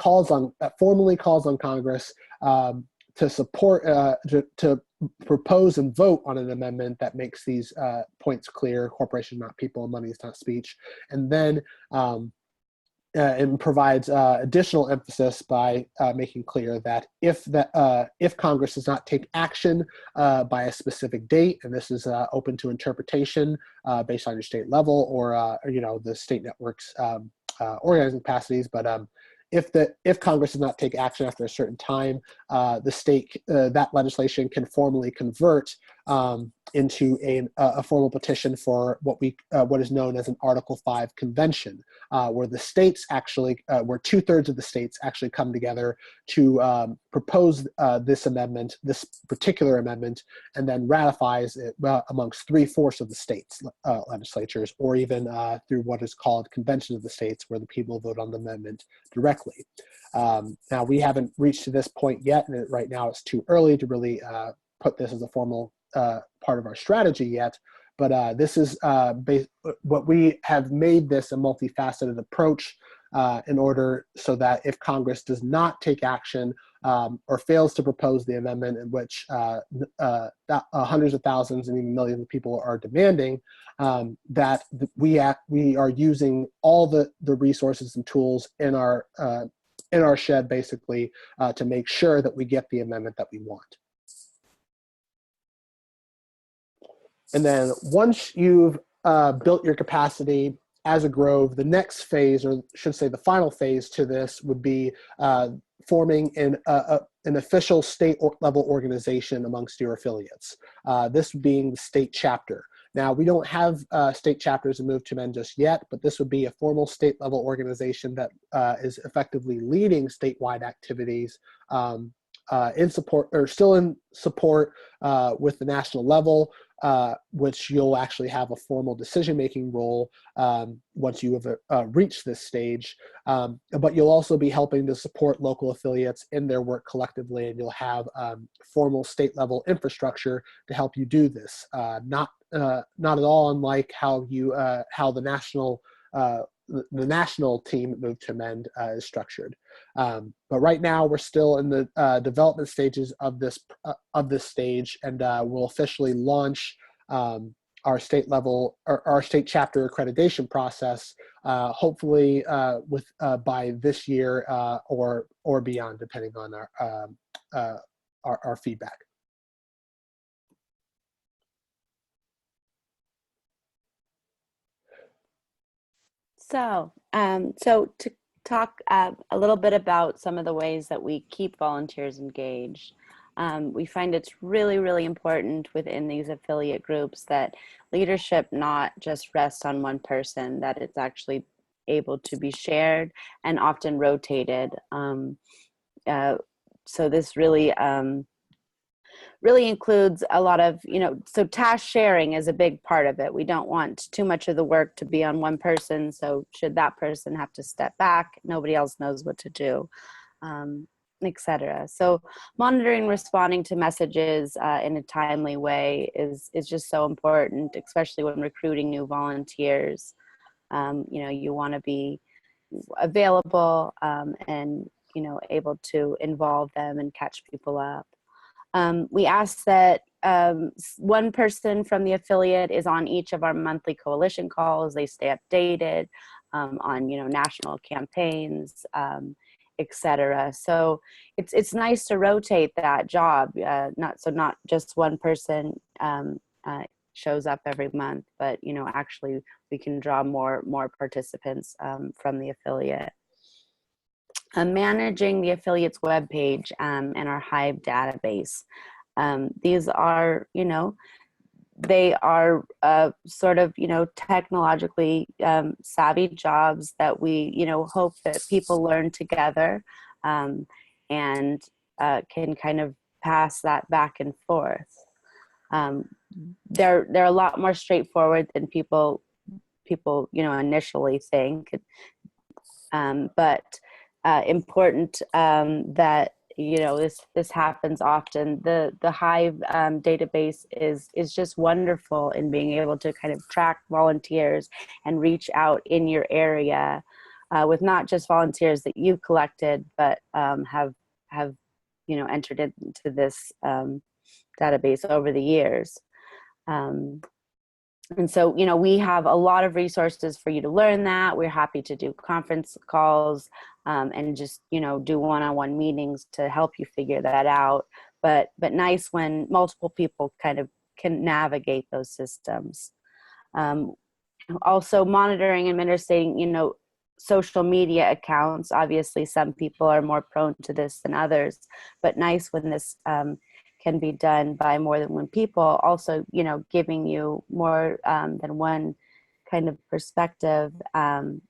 formally calls on Congress to support, to propose and vote on an amendment that makes these points clear: corporation not people, money is not speech, and then and provides additional emphasis by making clear that if Congress does not take action by a specific date, and this is open to interpretation based on your state level or the state network's organizing capacities, but if Congress does not take action after a certain time, the state that legislation can formally convert into a formal petition for what is known as an Article 5 convention, where the states actually, where 2/3 of the states actually come together to propose this amendment, this particular amendment, and then ratifies it amongst 3/4 of the states' legislatures, or even through what is called conventions of the states, where the people vote on the amendment directly. Now, we haven't reached to this point yet, and right now it's too early to really put this as a formal part of our strategy yet, but this is what we have made this a multifaceted approach in order so that if Congress does not take action or fails to propose the amendment in which hundreds of thousands and even millions of people are demanding, that we are using all the resources and tools in our shed, basically, to make sure that we get the amendment that we want. And then once you've built your capacity as a Grove, the next phase, or should say the final phase to this, would be forming an official state level organization amongst your affiliates, this being the state chapter. Now, we don't have state chapters in Move to Amend just yet, but this would be a formal state level organization that is effectively leading statewide activities in support, or still in support with the national level, which you'll actually have a formal decision-making role once you have reached this stage. But you'll also be helping to support local affiliates in their work collectively, and you'll have formal state-level infrastructure to help you do this. Not at all unlike how the national team at Move to Amend is structured. But right now we're still in the development stages of this stage, and we'll officially launch our state level, or our state chapter accreditation process, hopefully by this year or beyond, depending on our feedback. So to talk a little bit about some of the ways that we keep volunteers engaged. We find it's really, really important within these affiliate groups that leadership not just rest on one person, that it's actually able to be shared and often rotated. So this really includes a lot of, so task sharing is a big part of it. We don't want too much of the work to be on one person. So should that person have to step back, nobody else knows what to do, etc. So monitoring, responding to messages in a timely way is just so important, especially when recruiting new volunteers. You want to be available and, able to involve them and catch people up. We ask that one person from the affiliate is on each of our monthly coalition calls. They stay updated on, national campaigns, etc. So it's nice to rotate that job. Not just one person shows up every month, but actually we can draw more participants from the affiliate. Managing the affiliate's webpage and our Hive database. These are, they are sort of, technologically savvy jobs that we, hope that people learn together and can kind of pass that back and forth. They're a lot more straightforward than people initially think, but important that this happens often. The Hive database is just wonderful in being able to kind of track volunteers and reach out in your area with not just volunteers that you've collected, but have entered into this database over the years. And so, we have a lot of resources for you to learn that. We're happy to do conference calls and just, do one-on-one meetings to help you figure that out. But nice when multiple people kind of can navigate those systems. Also monitoring and administrating, social media accounts. Obviously, some people are more prone to this than others, but nice when this can be done by more than one people, also, giving you more than one kind of perspective on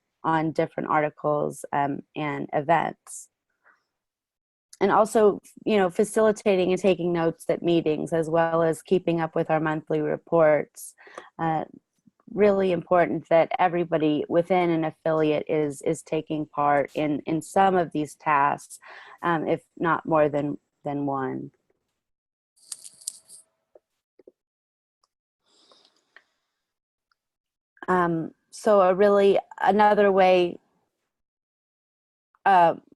different articles and events. And also, facilitating and taking notes at meetings, as well as keeping up with our monthly reports. Really important that everybody within an affiliate is taking part in some of these tasks, if not more than one. So another way,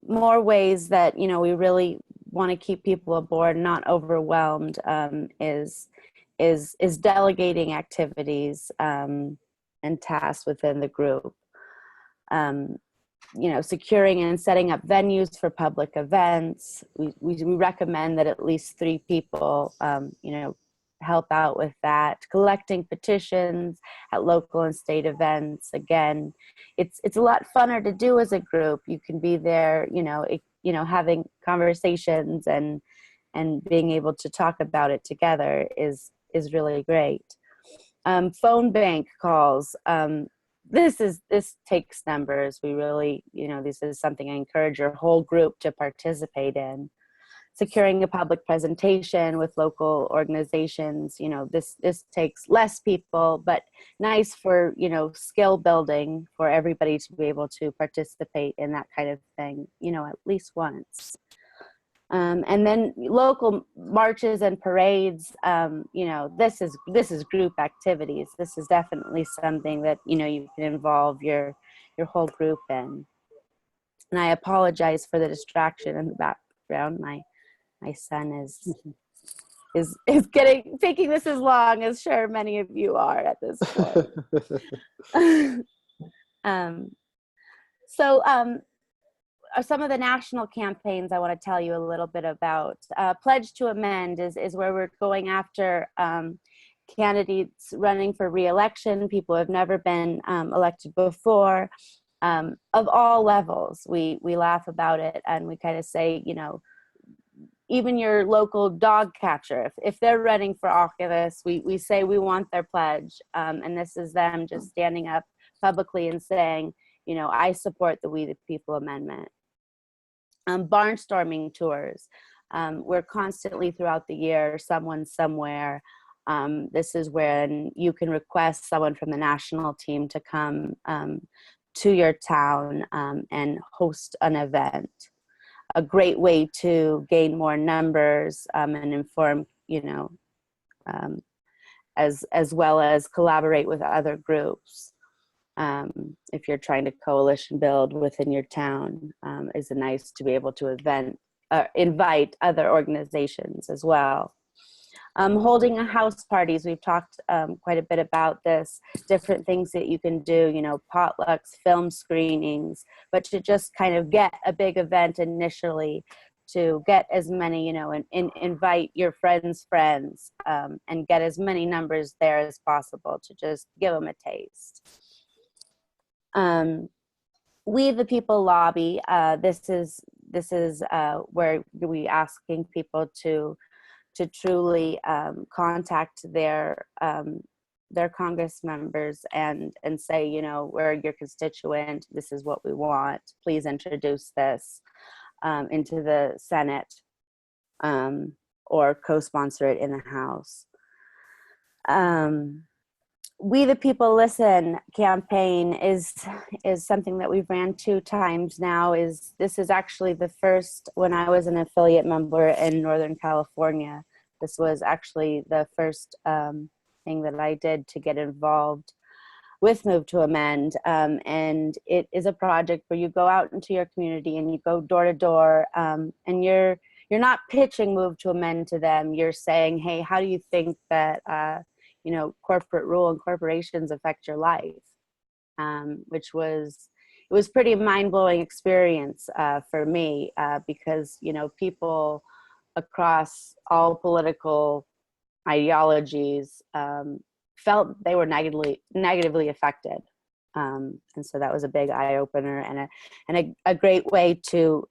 more ways that we really want to keep people aboard, not overwhelmed, is delegating activities and tasks within the group. Securing and setting up venues for public events. We recommend that at least 3 people, help out with that. Collecting petitions at local and state events. Again, it's a lot funner to do as a group. You can be there, having conversations and being able to talk about it together is really great. Phone bank calls. This takes numbers. We really, this is something I encourage your whole group to participate in. Securing a public presentation with local organizations, this takes less people, but nice for, skill building for everybody to be able to participate in that kind of thing, at least once. And then local marches and parades, this is group activities. This is definitely something that, you can involve your whole group in. And I apologize for the distraction in the background. My son is thinking this as long, as sure many of you are at this point. Some of the national campaigns I want to tell you a little bit about. Pledge to Amend is where we're going after candidates running for re-election, people who have never been elected before, of all levels. We laugh about it and we kind of say, even your local dog catcher, if they're running for office, we say we want their pledge. And this is them just standing up publicly and saying, I support the We the People Amendment. Barnstorming tours. We're constantly throughout the year, someone somewhere. This is when you can request someone from the national team to come to your town and host an event. A great way to gain more numbers and inform, as well as collaborate with other groups. If you're trying to coalition build within your town, is nice to be able to invite other organizations as well. Holding house parties, we've talked quite a bit about this, different things that you can do, potlucks, film screenings, but to just kind of get a big event initially, to get as many, and invite your friends' friends and get as many numbers there as possible to just give them a taste. We the People lobby. This is where we asking people to truly contact their Congress members and say, we're your constituent. This is what we want. Please introduce this into the Senate or co-sponsor it in the House. We the People Listen campaign is something that we've ran 2 times now. This is actually the first when I was an affiliate member in Northern California. This was actually the first thing that I did to get involved with Move to Amend. And it is a project where you go out into your community and you go door to door, and you're not pitching Move to Amend to them. You're saying, hey, how do you think that corporate rule and corporations affect your life? It was pretty mind-blowing experience for me because people across all political ideologies felt they were negatively affected, and so that was a big eye-opener and a great way to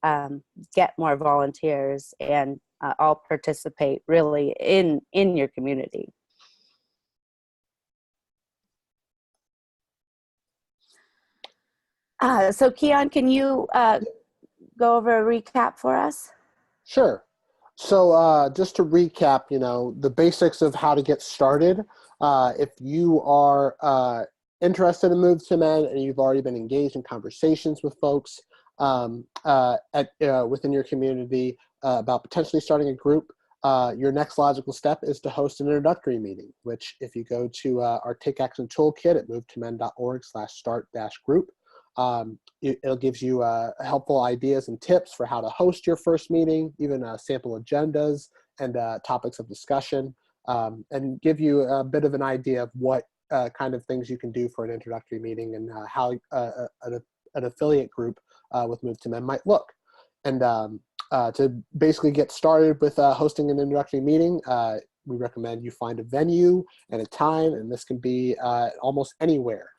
get more volunteers and all participate really in your community. So Keon, can you go over a recap for us? Sure. So just to recap, the basics of how to get started. If you are interested in Move to Men and you've already been engaged in conversations with folks within your community about potentially starting a group, your next logical step is to host an introductory meeting, which if you go to our Take Action Toolkit at movetomen.org/start-group, it gives you helpful ideas and tips for how to host your first meeting, even sample agendas and topics of discussion, and give you a bit of an idea of what kind of things you can do for an introductory meeting and how an affiliate group with Move to Men might look. And to basically get started with hosting an introductory meeting, we recommend you find a venue and a time, and this can be almost anywhere.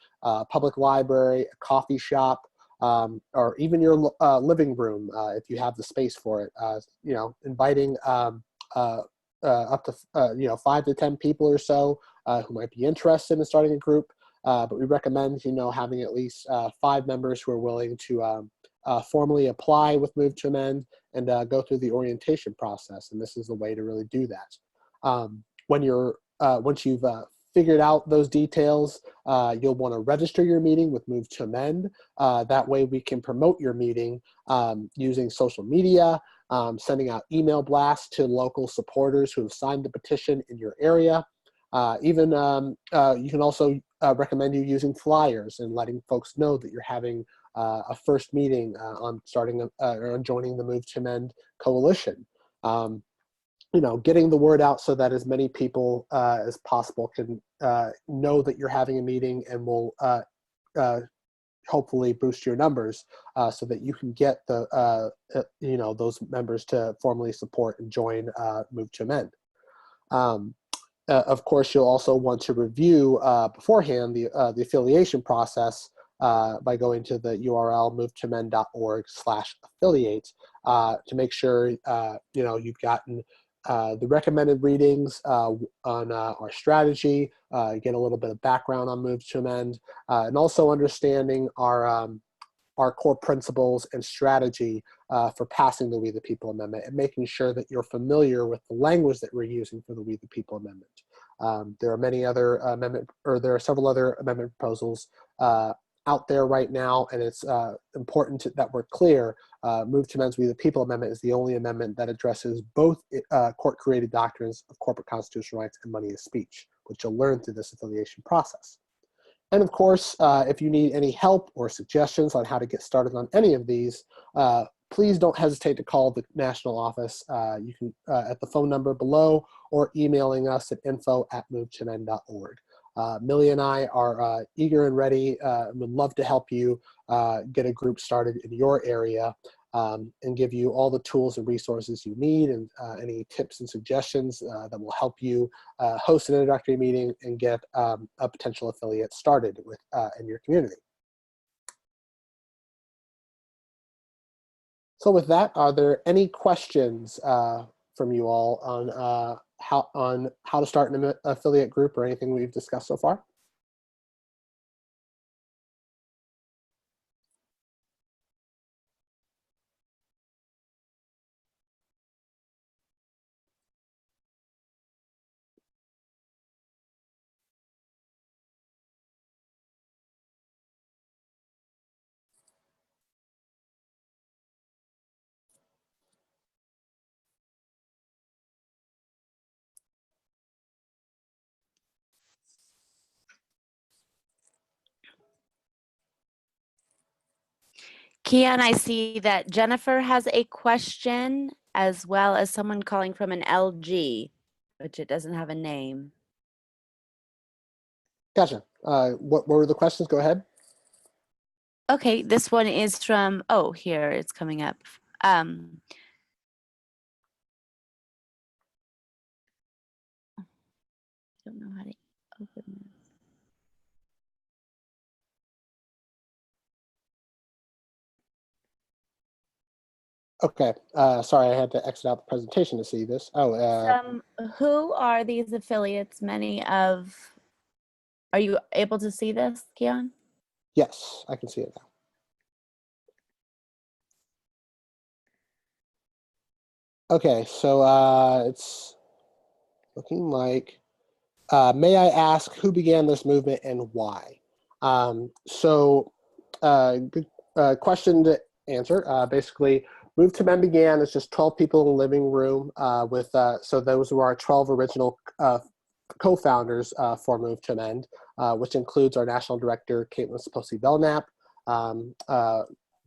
Public library, a coffee shop, or even your living room if you have the space for it. Inviting up to 5 to 10 people or so who might be interested in starting a group. But we recommend having at least 5 members who are willing to formally apply with Move to Amend and go through the orientation process. And this is the way to really do that. Once you've figured out those details, you'll want to register your meeting with Move to Amend. That way we can promote your meeting using social media, sending out email blasts to local supporters who have signed the petition in your area. You can also recommend you using flyers and letting folks know that you're having a first meeting on starting or on joining the Move to Amend coalition. Getting the word out so that as many people as possible can know that you're having a meeting and will hopefully boost your numbers so that you can get those members to formally support and join Move to Amend. Of course, you'll also want to review beforehand the affiliation process by going to the URL movetomen.org/affiliate to make sure you've gotten the recommended readings on our strategy, get a little bit of background on Move to Amend, and also understanding our core principles and strategy for passing the We the People Amendment and making sure that you're familiar with the language that we're using for the We the People Amendment. There are several other amendment proposals out there right now, and it's important that we're clear. Move to Amend's We the People Amendment is the only amendment that addresses both court-created doctrines of corporate constitutional rights and money is speech, which you'll learn through this affiliation process. And of course, if you need any help or suggestions on how to get started on any of these, please don't hesitate to call the national office. You can at the phone number below or emailing us at info@movetomen.org. Millie and I are eager and ready and would love to help you get a group started in your area and give you all the tools and resources you need and any tips and suggestions that will help you host an introductory meeting and get a potential affiliate started in your community. So with that, are there any questions from you all on how to start an affiliate group or anything we've discussed so far? Kian, I see that Jennifer has a question as well as someone calling from an LG, which it doesn't have a name. Gotcha. What were the questions? Go ahead. Okay, this one is from, here it's coming up. I don't know how to open this. Okay, sorry, I had to exit out the presentation to see this. Oh, Who are these affiliates? Are you able to see this, Keon? yes, I can see it now. Okay, so it's looking like, may I ask who began this movement and why? Good question to answer. Basically, Move to Men began as just 12 people in a living room so those were our 12 original co-founders for Move to Amend, which includes our national director, Caitlin Saposi-Belknap,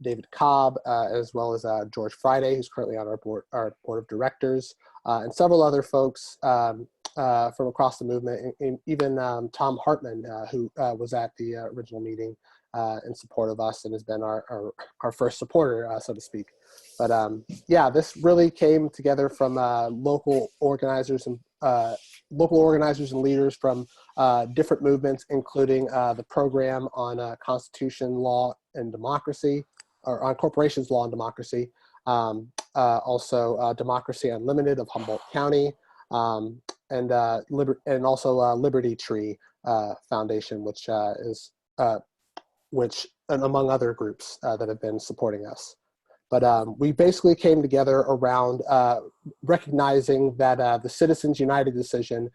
David Cobb, as well as George Friday, who's currently on our board of directors, and several other folks from across the movement, and even Tom Hartman, who was at the original meeting in support of us and has been our first supporter, so to speak. But yeah, this really came together from local organizers and leaders from different movements, including the program on Constitution, Law, and Democracy, or on Corporations, Law, and Democracy. Also Democracy Unlimited of Humboldt County, and also Liberty Tree Foundation, which and among other groups that have been supporting us. But we basically came together around recognizing that the Citizens United decision,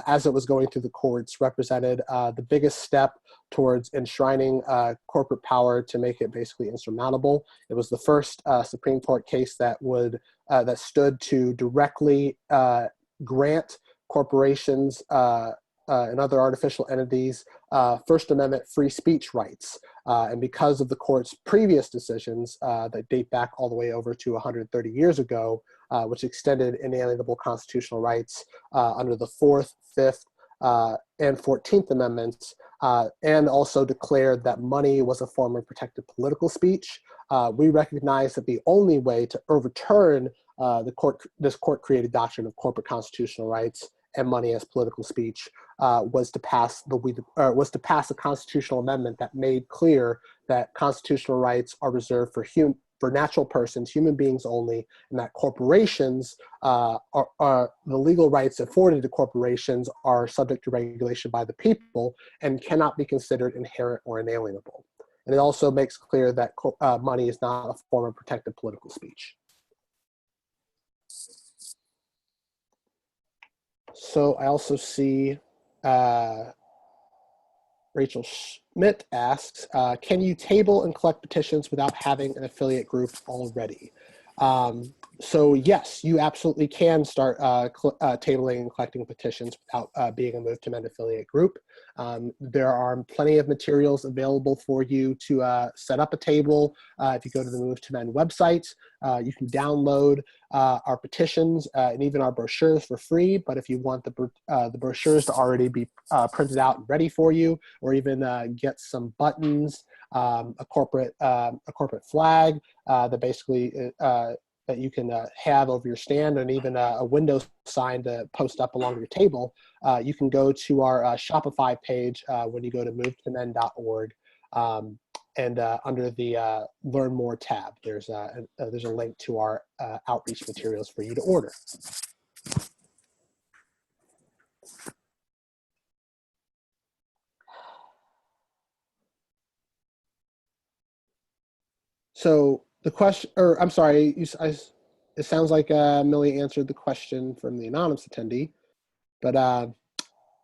as it was going through the courts, represented the biggest step towards enshrining corporate power to make it basically insurmountable. It was the first Supreme Court case that stood to directly grant corporations and other artificial entities First Amendment free speech rights. And because of the court's previous decisions that date back all the way over to 130 years ago, which extended inalienable constitutional rights under the 4th, 5th, and 14th Amendments, and also declared that money was a form of protected political speech, we recognize that the only way to overturn this court-created doctrine of corporate constitutional rights and money as political speech was to pass a constitutional amendment that made clear that constitutional rights are reserved for natural persons, human beings only, and that corporations the legal rights afforded to corporations are subject to regulation by the people and cannot be considered inherent or inalienable. And it also makes clear that money is not a form of protected political speech. So I also see Rachel Schmidt asks, can you table and collect petitions without having an affiliate group already? So yes, you absolutely can start tabling and collecting petitions without being a Move to Amend affiliate group. There are plenty of materials available for you to set up a table. If you go to the Move to Amend website, you can download our petitions and even our brochures for free. But if you want the brochures to already be printed out and ready for you, or even get some buttons, a corporate flag that basically that you can have over your stand, and even a window sign to post up along your table, you can go to our Shopify page when you go to movetoamend.org, and under the Learn More tab, there's a link to our outreach materials for you to order. So the question, or I'm sorry, it sounds like Millie answered the question from the anonymous attendee, but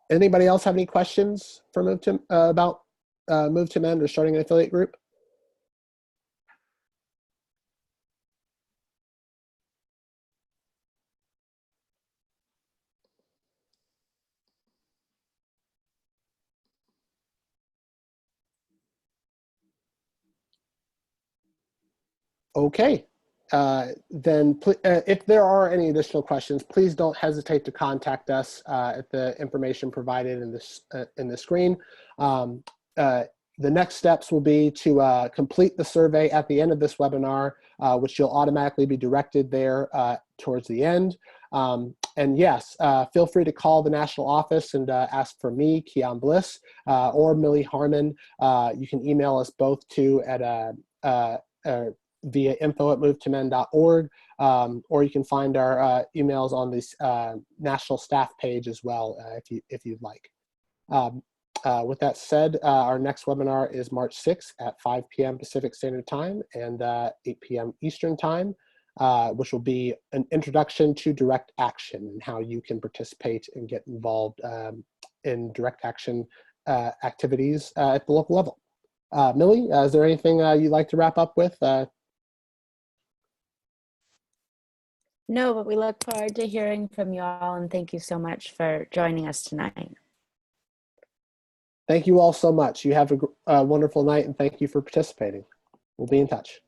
anybody else have any questions for about Move to Amend or starting an affiliate group? Okay, then if there are any additional questions, please don't hesitate to contact us at the information provided in the screen. The next steps will be to complete the survey at the end of this webinar, which you'll automatically be directed there towards the end. And yes, feel free to call the national office and ask for me, Keon Bliss, or Millie Harmon. You can email us both too at via info@movetomend.org, or you can find our emails on this national staff page as well, if you'd like. With that said, our next webinar is March 6th at 5 p.m. Pacific Standard Time and 8 p.m. Eastern Time, which will be an introduction to direct action and how you can participate and get involved in direct action activities at the local level. Millie, is there anything you'd like to wrap up with? No, but we look forward to hearing from you all, and thank you so much for joining us tonight. Thank you all so much. You have a wonderful night, and thank you for participating. We'll be in touch.